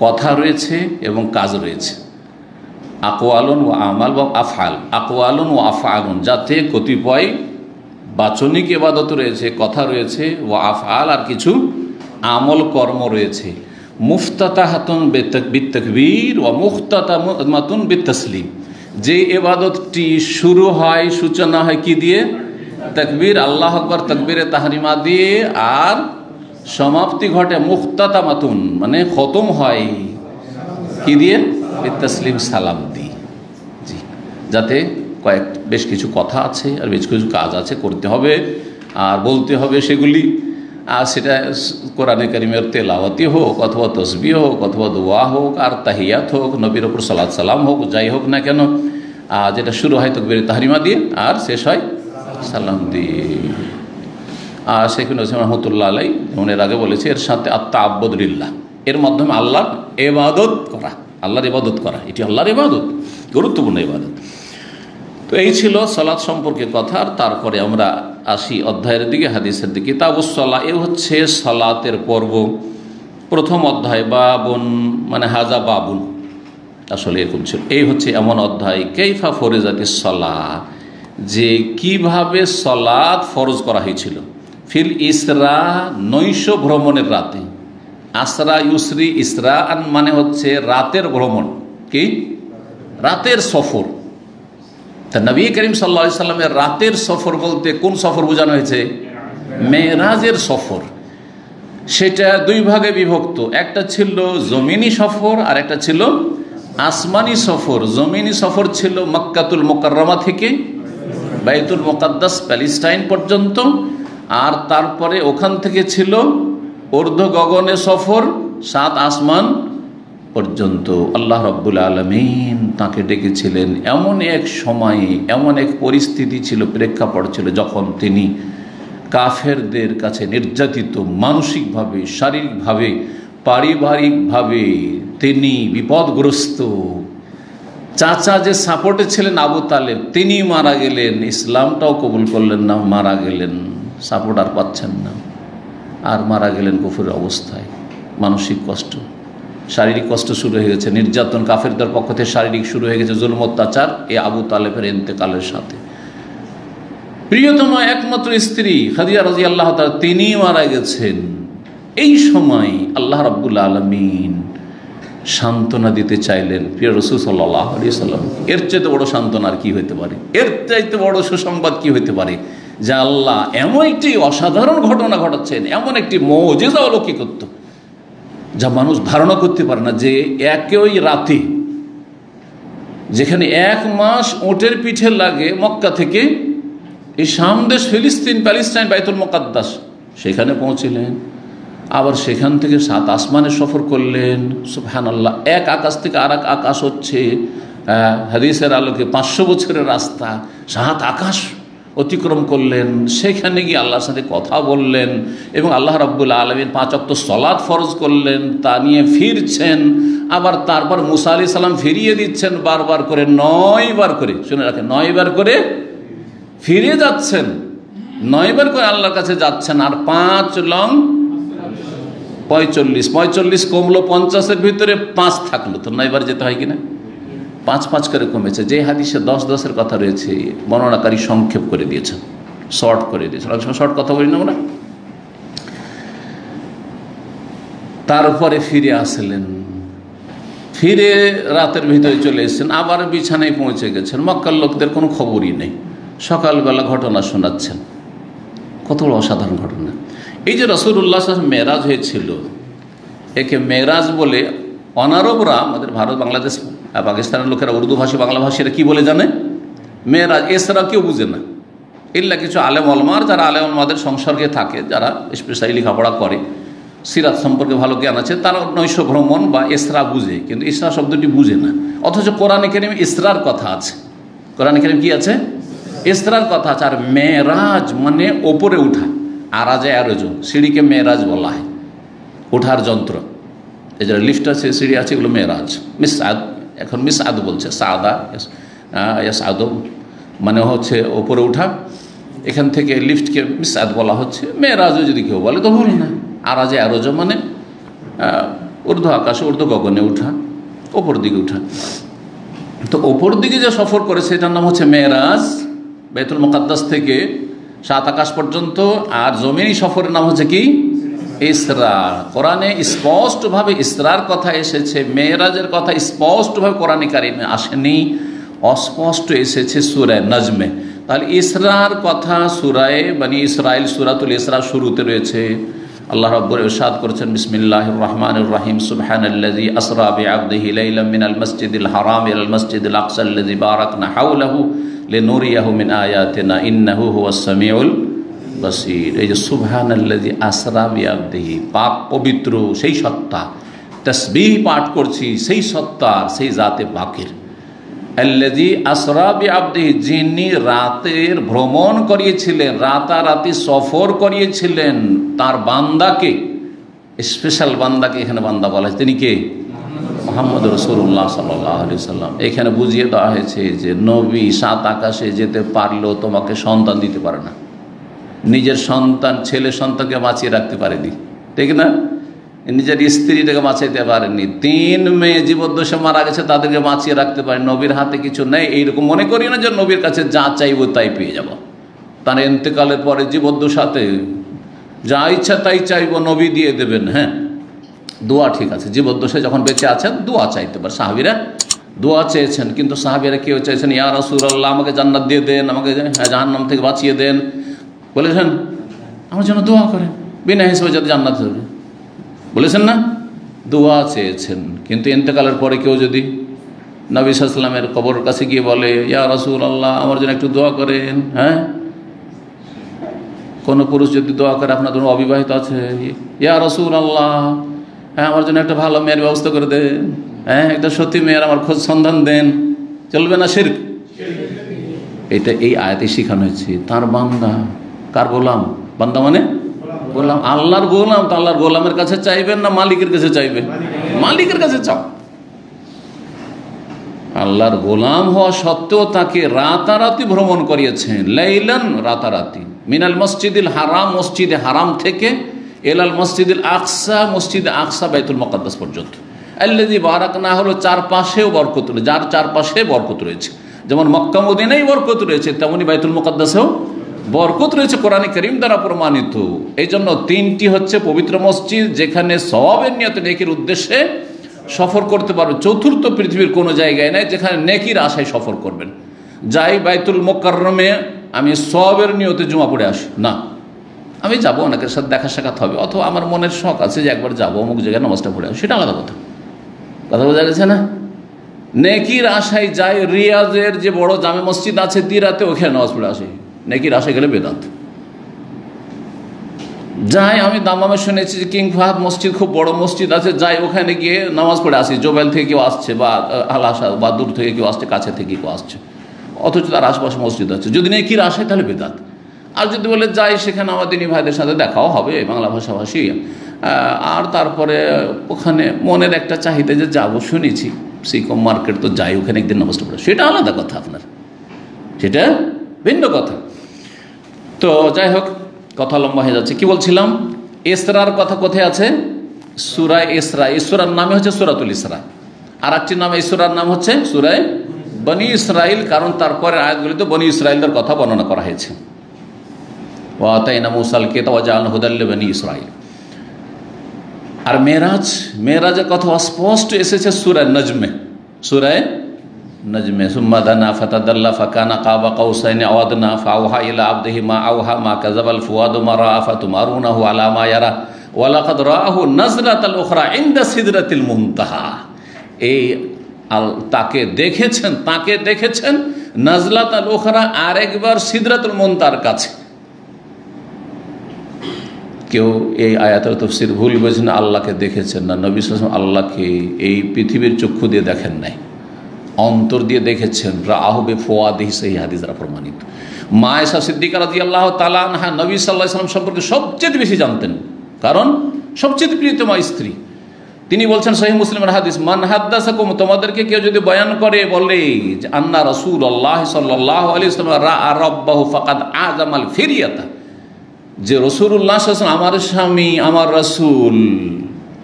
কথা রয়েছে এবং কাজ রয়েছে। আকওয়ালুন ওয়া আমাল বা আফআল, আকওয়ালুন ওয়া আফআলুন, যাতে কতিপয় বাচনিক ইবাদত রয়েছে, কথা রয়েছে, ওয়া আফআল আর কিছু আমল কর্ম রয়েছে। মুফতাতাহাতুন বিত্তাকবীর ওয়া মুখতাতামাতুন বিত্তাসলিম, যে ইবাদতটি শুরু হয়, সূচনা হয় কি দিয়ে? তাকবীর, আল্লাহু আকবার, তাকবীরে তাহরিমা দিয়ে, আর সমাপ্তি ঘটে মুখতাতামাতুন মানে খতম হয় কি দিয়ে? বিত্তাসলিম, সালাম দিয়ে। জি, যাতে বেশ কিছু কথা আছে আর বেশ কিছু কাজ আছে, করতে হবে আর বলতে হবে সেগুলি। আর সেটা কোরআনে কারিমের তেলাওয়াতি হোক, অথবা তসবিহ হোক, অথবা দোয়া হোক, আর তাহিয়াত হোক, নবীর ওপর সালাত সালাম হোক, যাই হোক না কেন, যেটা শুরু হয় তাকবীরে তাহরিমা দিয়ে আর শেষ হয় সালাম দিয়ে। আর শেখ হোসেন রহমতুল্লাহ আলাই যেমন এর আগে বলেছে, এর সাথে আত-তাআব্বুদ লিল্লাহ, এর মাধ্যমে আল্লাহর ইবাদত করা, আল্লাহর ইবাদত করা, এটি আল্লাহর ইবাদত, গুরুত্বপূর্ণ ইবাদত। তো এই ছিল সালাত সম্পর্কে কথা। আর তারপরে আমরা আসি অধ্যায়ের দিকে, হাদিসের দিকে। কিতাবুস সালাহ, এ হচ্ছে সালাতের পর্ব। প্রথম অধ্যায় বাবুন মানে হাজা বাবুন, আসলে এরকম ছিল। এই হচ্ছে এমন অধ্যায়, কাইফা ফরিজাতিস সালাহ, যে কিভাবে সালাত ফরজ করা হয়েছিল। ফিল ইসরা, নৈশ ভ্রমণের রাতে। আসরা ইউসরি, ইসরা মানে হচ্ছে রাতের ভ্রমণ, কি রাতের সফর। তা নবী করিম সাল্লাল্লাহু আলাইহি সাল্লামের রাতের সফর বলতে কোন সফর বোঝানো হয়েছে? মেরাজের সফর। সেটা দুই ভাগে বিভক্ত, একটা ছিল জমিনি সফর আর একটা ছিল আসমানি সফর। জমিনি সফর ছিল মক্কাতুল মুকাররমা থেকে বাইতুল মুকাদ্দাস প্যালেস্টাইন পর্যন্ত, আর তারপরে ওখান থেকে ছিল ঊর্ধ্ব গগনে সফর 7 আসমান পর্যন্ত। আল্লাহ রাব্বুল আলামিন তাকে ডেকেছিলেন এমন এক সময়ে, এমন এক পরিস্থিতি ছিল, প্রেক্ষাপট ছিল, যখন তিনি কাফেরদের কাছে নির্যাতিত, মানসিকভাবে, শারীরিকভাবে, পারিবারিকভাবে তিনি বিপদগ্রস্ত। চাচা যে সাপোর্টে ছিলেন আবু তালেব, তিনি মারা গেলেন, ইসলামটাও কবুল করলেন না, মারা গেলেন, সাপোর্ট আর পাচ্ছেন না, আর মারা গেলেন কুফরের অবস্থায়। মানসিক কষ্ট, শারীরিক কষ্ট শুরু হয়ে গেছে, নির্যাতন কাফেরদের পক্ষ থেকে শারীরিক শুরু হয়ে গেছে, জুলম অত্যাচার এই আবু তালেবের ইন্তেকালের সাথে। প্রিয়তম একমাত্র স্ত্রী খাদিজা রাদিয়াল্লাহু তাআলা, তিনি মারা গেছেন। এই সময় আল্লাহ রাব্বুল আলামিন সান্ত্বনা দিতে চাইলেন প্রিয় রাসূল সাল্লাল্লাহু আলাইহি ওয়াসাল্লাম। এর চাইতে বড় সান্ত্বনা আর কি হইতে পারে? এর চাইতে বড় সুসংবাদ কি হইতে পারে? যে আল্লাহ এমন একটি অসাধারণ ঘটনা ঘটাচ্ছেন, এমন একটি মুজিজা অলৌকিকত্ব যা মানুষ ধারণা করতে পারে না, যে একই রাতে, যেখানে 1 মাস ওটের পিঠে লাগে মক্কা থেকে এই শাম দেশ, ফিলিস্তিন, প্যালেস্টাইন, বাইতুল মুকাদ্দাস, সেখানে পৌঁছিলেন। আবার সেখান থেকে 7 আসমানে সফর করলেন। সুবহানাল্লাহ, এক আকাশ থেকে আর এক আকাশ হচ্ছে হাদিসের আলোকে 500 বছরের রাস্তা, 7 আকাশ অতিক্রম করলেন। সেখানে গিয়ে আল্লাহর সাথে কথা বললেন এবং আল্লাহ রাব্বুল আলামিন 5 ওয়াক্ত সালাত ফরজ করলেন, তা নিয়ে ফিরছেন। আবার তারপর মুসা আলাইহিস সালাম ফিরিয়ে দিচ্ছেন বারবার করে, 9 বার করে, শুনে রাখেন, 9 বার করে ফিরে যাচ্ছেন, 9 বার করে আল্লাহর কাছে যাচ্ছেন। আর 5 লং 45 কমলো 50-এর ভিতরে 5 থাকলো, তো 9 বার যেতে হয় কিনা? 5 করে কমেছে। যে হাদিসে 10-10-এর কথা রয়েছে, বর্ণনাকারী সংক্ষেপ করে দিয়েছেন, শর্ট করে দিয়েছেন। অনেক সময় শর্ট কথা বলি না আমরা। তারপরে ফিরে আসলেন, ফিরে রাতের ভিতরে চলে এসেছেন, আবার বিছানায় পৌঁছে গেছেন। মক্কার লোকদের কোনো খবরই নেই, সকালবেলা ঘটনা শোনাচ্ছেন। কত বড় অসাধারণ ঘটনা! এই যে রাসূলুল্লাহ সাল্লাল্লাহু আলাইহি ওয়াসাল্লাম মেরাজ হয়েছিল, একে মেরাজ বলে অনারবরা, আমাদের ভারত বাংলাদেশ আর পাকিস্তানের লোকেরা উর্দু ভাষী বাংলা ভাষীরা কী বলে জানে? মেয়েরাজ। এছাড়া কেউ বুঝে না, ইল্লা কিছু আলেম ওলামার, যারা আলেম ওলামাদের সংসর্গে থাকে, যারা স্পেশালি লেখাপড়া করে, সিরাত সম্পর্কে ভালো জ্ঞান আছে, তারা নৈশ ভ্রমণ বা ইসরা বুঝে, কিন্তু ইসরা শব্দটি বুঝে না। অথচ কোরআনে কারীমে ইসরার কথা আছে। কোরআনে কারীম কি আছে? ইসরার কথা আছে। আর মেরাজ মানে ওপরে উঠা, আরাজে আরজ, সিঁড়িকে মেরাজ বলা হয়, ওঠার যন্ত্র। এই যারা লিফট আছে, সিঁড়ি আছে, এগুলো মেরাজ। মিসআদ, এখন মিসআদ বলছে, সাদা ইয়াসআদ মানে হচ্ছে ওপরে উঠা। এখান থেকে লিফটকে মিসআদ বলা হচ্ছে। মেরাজও যদি কেউ বলে তো ভুল না। আরাজে আরজ মানে ঊর্ধ্ব আকাশে, ঊর্ধ্ব গগনে উঠা, ওপর দিকে উঠা। তো ওপর দিকে যে সফর করে সেটার নাম হচ্ছে মেরাজ, বাইতুল মুকাদ্দাস থেকে 7 আকাশ পর্যন্ত। আর জমিনি সফরের নাম হচ্ছে কি? ইসরা। কোরআনে স্পষ্টভাবে ইসরার কথা এসেছে, মেরাজের কথা স্পষ্টভাবে কোরআনে কারিমে আসেনি, অস্পষ্ট এসেছে সূরা নজমে। তাহলে ইসরার কথা সূরায়ে বনি ইসরাইল, সূরাতুল ইসরা শুরুতে রয়েছে। আল্লাহ রাব্বুল ইরশাদ করেছেন, বিসমিল্লাহির রহমানির রহিম, সুবহানাল্লাযী আসরা বিআবদিহি লাইলাম মিনাল মাসজিদিল হারাম ইলাল মাসজিদিল আকসাল্লাযী বারাকনা হাওলাহু লিনুরিয়াহু মিন আয়াতিনা ইন্নাহু হুয়াস সামিউল বাসীর। এই যে সুবহানাল্লাযী আসরা বিআবদিহি, পাক পবিত্র সেই সত্তা, তাসবিহ পাঠ করছি সেই সত্তার, সেই জাতে পাকের। আল্লাযী আসরা বিআবদিহি, যিনি রাতের ভ্রমণ করিয়েছিলেন, রাতারাতি সফর করিয়েছিলেন তার বান্দাকে, স্পেশাল বান্দাকে এখানে বান্দা বলা হয়। তিনি কে? মুহাম্মদ রাসূলুল্লাহ সাল্লাল্লাহু আলাইহি সাল্লাম। এখানে বুঝিয়ে দেওয়া হয়েছে যে নবী 7 আকাশে যেতে পারলেও তোমাকে সন্তান দিতে পারে না। নিজের সন্তান, ছেলে সন্তানকে বাঁচিয়ে রাখতে পারেনি, ঠিক না? নিজের স্ত্রীটাকে বাঁচাইতে পারেননি। 3 মেয়ে জীবদ্দশে মারা গেছে, তাদেরকে বাঁচিয়ে রাখতে পারেন। নবীর হাতে কিছু নেই এইরকম মনে করি না যে নবীর কাছে যা চাইব তাই পেয়ে যাব। তার ইন্তেকালের পরে জীবদ্দশাতে যা ইচ্ছা তাই চাইব, নবী দিয়ে দেবেন। হ্যাঁ, দোয়া ঠিক আছে, জীবদ্দশায় যখন বেঁচে আছেন দোয়া চাইতে পারে। সাহাবীরা দোয়া চেয়েছেন, কিন্তু সাহাবীরা কেউ চাইছেন ইয়া রাসূলুল্লাহ আমাকে জান্নাত দিয়ে দেন, আমাকে জাহান্নাম থেকে বাঁচিয়ে দেন, বলেছেন আমার জন্য দোয়া করেন, বিনা হিসেবে যাতে জান্নাত হবে, বলেছেন না? দোয়া চেয়েছেন। কিন্তু ইন্তেকালের পরে কেউ যদি নবী সাল্লাল্লাহু আলাইহি ওয়াসাল্লামের কবরের কাছে গিয়ে বলে ইয়া রাসূলুল্লাহ আমার জন্য একটু দোয়া করেন, হ্যাঁ, কোনো পুরুষ যদি দোয়া করে আপনার জন্য অবিবাহিত আছে, ইয়া রাসূলুল্লাহ হ্যাঁ আমার জন্য একটা ভালো মেয়ের ব্যবস্থা করে দেন, হ্যাঁ একটা সত্যি মেয়ের আমার খোঁজ সন্ধান দেন, চলবে না শিরক? এটা এই আয়াতে শেখানো হয়েছে। তার বান্দা, কার গোলাম? বান্দা মানে গোলাম, আল্লাহর গোলাম। তো আল্লাহর গোলামের কাছে চাইবেন না মালিকের কাছে চাইবেন? মালিকের কাছে চাও। আল্লাহর গোলাম হওয়া সত্ত্বেও তাকে রাতারাতি ভ্রমণ করিয়েছেন, লাইলান, রাতারাতি, মিনাল মসজিদিল হারাম, মসজিদে হারাম থেকে, এলাল মসজিদিল আকসা, মসজিদে আকসা বাইতুল মুকাদ্দাস পর্যন্ত। আল্লাযী বারাকনা হলো চারপাশেও বরকত রয়েছে, যার চারপাশে বরকত রয়েছে। যেমন মক্কা মদিনায় বরকত রয়েছে, তেমনি বাইতুল মুকাদ্দাসেও বরকত রয়েছে, কোরআনে কারীম দ্বারা প্রমাণিত। এই জন্য 3টি হচ্ছে পবিত্র মসজিদ, যেখানে সওয়াবের নিয়তে, নেকির উদ্দেশ্যে সফর করতে পারবে। চতুর্থ পৃথিবীর কোনো জায়গায় নাই যেখানে নেকির আশায় সফর করবেন। যাই বাইতুল মুকাররমে আমি সওয়াবের নিয়তে জুমা পড়ে আসি না, আমি যাবো, অনেকের সাথে দেখা সাক্ষাৎ হবে, অথবা আমার মনের শখ আছে যে একবার যাবো অমুক জায়গায় নামাজটা পড়ে আসি, সেটা আলাদা কথা। কথা বোঝা গেছে না? নেকির আশায় যাই, রিয়াজের যে বড় জামে মসজিদ আছে দিরাতে, ওখানে নামাজ পড়ে আসি, নেকির আশায় গেলে বেদাত। যাই আমি দামামে শুনেছি যে কিং ফাহাদ মসজিদ খুব বড় মসজিদ আছে, যাই ওখানে গিয়ে নামাজ পড়ে আসি, জোবেল থেকে কেউ আসছে বা আলাসা বা দূর থেকে কেউ আসছে, কাছে থেকে কেউ আসছে, অথচ তার আশপাশে মসজিদ আছে। যদি নেকির আশায় তাহলে বেদাত। আর যদি বলে যাই সেখানে আমার দিনী ভাইদের সাথে দেখাও হবে, বাংলা ভাষাভাষী, আর তারপরে ওখানে মনের একটা চাহিদা যে যাবো, শুনেছি সিকম মার্কেট, তো যাই ওখানে একদিন নামাজটা পড়ে, সেটা আলাদা কথা, আপনার সেটা ভিন্ন কথা। তো যাই হোক, কথা লম্বা হয়ে যাচ্ছে। কি বলছিলাম? ইসরার কথা কোথায় আছে? সূরা ইসরা। ইসরার নামে হচ্ছে সূরাতুল ইসরা। আর একটি নাম ইসরার নাম হচ্ছে সূরা বনি ইসরাইল, কারণ তারপরে আয়াতগুলিতে বনি ইসরাইলদের কথা বর্ণনা করা হয়েছে। ওয়া আতাইনা মূসাল কিতাব ওয়া জাআলনাহু হুদাল লিবনি ইসরাইল। আর মেরাজের কথা স্পষ্ট এসেছে সূরা নজমে। সূরা নজমে, সুম্মা দানা ফাতাদাল্লা ফাকানা কাবা কাউসাইনি আও আদনা ফাওহা ইলা আবদিহি মা আওহা মা কাযাবাল ফুয়াদু মা রাআ ফাতুমারুনাহু আলা মা ইয়ারা ওয়া লাকাদ রাআহু নাজলাতাল উখরা ইনদা সিদরাতিল মুনতাহা। এই তাকে দেখেছেন নাজলাতাল উখরা, আরেকবার সিদরাতুল মুনতাহার কাছে। কেউ এই আয়াতের তাফসীর ভুল বুঝেন, আল্লাহকে দেখেছেন না, নবী সাল্লাল্লাহু আলাইহি ওয়াসাল্লাম আল্লাহকে এই পৃথিবীর চক্ষু দিয়ে দেখেন নাই, অন্তর দিয়ে দেখেছেন। রাআহু বিফুয়াদিহি, সেই হাদিস দ্বারা প্রমাণিত। মা আয়েশা সিদ্দিকা রাদিয়াল্লাহু তাআলা আনহা নবী সাল্লাল্লাহু আলাইহি ওয়াসাল্লাম সম্পর্কে সবচেয়ে বেশি জানতেন, কারণ সবচেয়ে প্রিয়তমা স্ত্রী। তিনি বলছেন সহিহ মুসলিমের হাদিস, মান হাদ্দাসাকুম, তোমাদেরকে কেউ যদি বয়ান করে বলে যে আন্না রাসূলুল্লাহ সাল্লাল্লাহু আলাইহি ওয়াসাল্লাম রাআ রাব্বাহু ফাকাদ আযামাল ফিরিয়াতা, যে রাসূলুল্লাহ সাল্লাল্লাহু আলাইহি ওয়াসাল্লাম, আমার স্বামী আমার রাসূল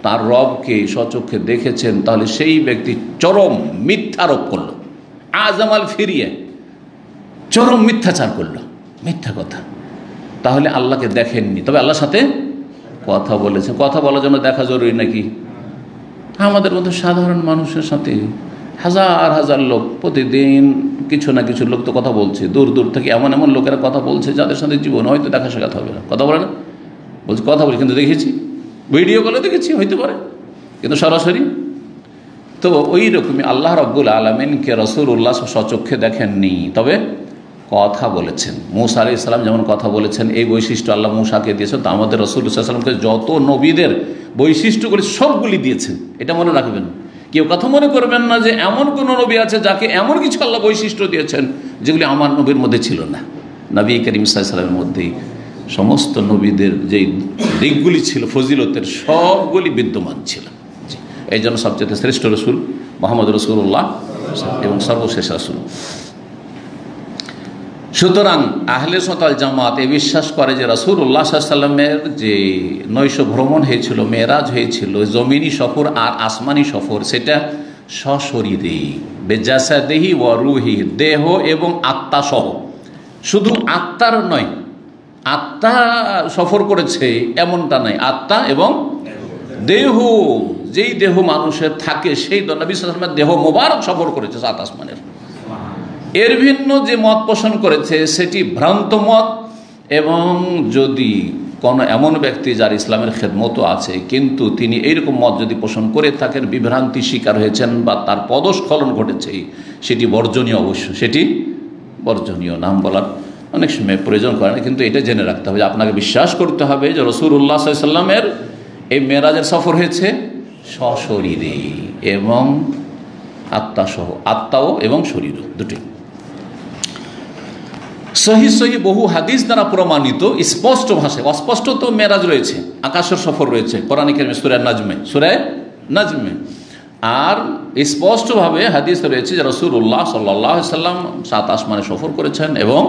তার রবকে স্বচক্ষে দেখেছেন, তাহলে সেই ব্যক্তি চরম মিথ্যারোপ করল। আযামাল ফিরিয়া, চরম মিথ্যাচার করল, মিথ্যা কথা। তাহলে আল্লাহকে দেখেননি, তবে আল্লাহর সাথে কথা বলেছে। কথা বলার জন্য দেখা জরুরি নাকি? আমাদের মধ্যে সাধারণ মানুষের সাথে হাজার হাজার লোক প্রতিদিন কিছু না কিছু লোক তো কথা বলছে, দূর দূর থেকে এমন এমন লোকেরা কথা বলছে যাদের সাথে জীবন হয়তো দেখা সাক্ষাৎ হবে না, কথা বলে না, বলছে কথা বলি কিন্তু দেখেছি, ভিডিও কলে দেখেছি, হইতে পারে, কিন্তু সরাসরি। তো ওই রকমই আল্লাহ রাব্বুল আলামিনকে রাসূলুল্লাহ স্বচক্ষে দেখেননি, তবে কথা বলেছেন। মূসা আলাইহিস সালাম যেমন কথা বলেছেন, এই বৈশিষ্ট্য আল্লাহ মূসাকে দিয়েছেন, তো আমাদের রাসূলুল্লাহ সাল্লাল্লাহু আলাইহি ওয়াসাল্লামকে যত নবীদের বৈশিষ্ট্যগুলি সবগুলি দিয়েছেন। এটা মনে রাখবেন, কেউ কথা মনে করবেন না যে এমন কোন নবী আছে যাকে এমন কিছু আল্লাহ বৈশিষ্ট্য দিয়েছেন যেগুলি আমার নবীর মধ্যে ছিল না। নবী করিম সাল্লাল্লাহু আলাইহি ওয়াসাল্লামের মধ্যেই সমস্ত নবীদের যেই দিকগুলি ছিল ফজিলতের, সবগুলি বিদ্যমান ছিল। এই জন্য সবচেয়ে শ্রেষ্ঠ রসুল মুহাম্মদ রাসূলুল্লাহ এবং সর্বশেষ রসুল। সুতরাং আহলে সুন্নাত ওয়াল জামাত এই বিশ্বাস করে যে রাসূলুল্লাহ সাল্লাল্লাহু আলাইহি ওয়াসাল্লামের যে নৈশ ভ্রমণ হয়েছিল, মেরাজ হয়েছিল, জমিনি সফর আর আসমানি সফর, সেটা সশরীরে বেজাসাদিহি ওয়া রূহি, দেহ এবং আত্মা সহ। শুধু আত্মার নয়, আত্মা সফর করেছে এমনটা নয়, আত্মা এবং দেহ, যেই দেহ মানুষের থাকে সেই নবী সাল্লাল্লাহু আলাইহি ওয়াসাল্লামের দেহ মোবারক সফর করেছে সাত আসমানের। এর ভিন্ন যে মত পোষণ করেছে সেটি ভ্রান্ত মত। এবং যদি কোনো এমন ব্যক্তি যার ইসলামের খেদমতও আছে কিন্তু তিনি এইরকম মত যদি পোষণ করে থাকেন, বিভ্রান্তি শিকার হয়েছেন বা তার পদস্খলন ঘটেছে, সেটি বর্জনীয়। অবশ্য সেটি বর্জনীয়, নাম বলার অনেক সময় প্রয়োজন করে না, কিন্তু এটা জেনে রাখতে হবে যে আপনাকে বিশ্বাস করতে হবে যে রাসূলুল্লাহ সাল্লাল্লাহু আলাইহি ওয়াসাল্লামের এই মেরাজের সফর হয়েছে সশরীরে এবং আত্মা সহ, আত্মাও এবং শরীরও দুটি। সহি সহি বহু হাদিস দ্বারা প্রমাণিত, স্পষ্ট ভাষায়, অস্পষ্ট তো মেরাজ রয়েছে, আকাশের সফর রয়েছে কোরআন কারীমে সূরা নাজমে, আর স্পষ্টভাবে হাদিস রয়েছে যে রাসূলুল্লাহ সাল্লাল্লাহু আলাইহি ওয়াসাল্লাম সাত আসমানে সফর করেছেন এবং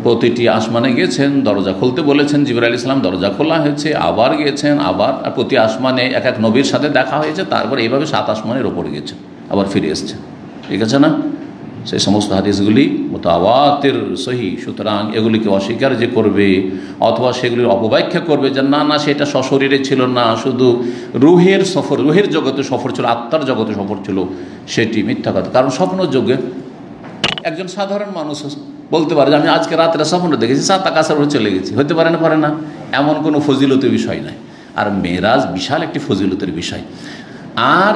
প্রতিটি আসমানে গিয়েছেন, দরজা খুলতে বলেছেন, জিবরাইল আলাইহিস সালাম দরজা খোলা হয়েছে, আবার গিয়েছেন, আবার প্রতি আসমানে এক এক নবীর সাথে দেখা হয়েছে, তারপর এইভাবে সাত আসমানের ওপরে গিয়েছেন, আবার ফিরে এসেছেন। ঠিক আছে না? সেই সমস্ত হাদিসগুলি মুতাওয়াতির সহি। সুতরাং এগুলিকে অস্বীকার যে করবে অথবা সেগুলির অপব্যাখ্যা করবে যে না না সেটা সশরীরে ছিল না, শুধু রুহের সফর, রুহের জগতে সফর ছিল, আত্মার জগতে সফর ছিল, সেটি মিথ্যা কথা। কারণ স্বপ্ন যোগে একজন সাধারণ মানুষ বলতে পারে যে আমি আজকে রাত্রে স্বপ্ন দেখেছি, সাত আকাশের উপরে চলে গেছি, হতে পারে না, পারে না, এমন কোনো ফজিলতের বিষয় নাই। আর মেরাজ বিশাল একটি ফজিলতের বিষয় আর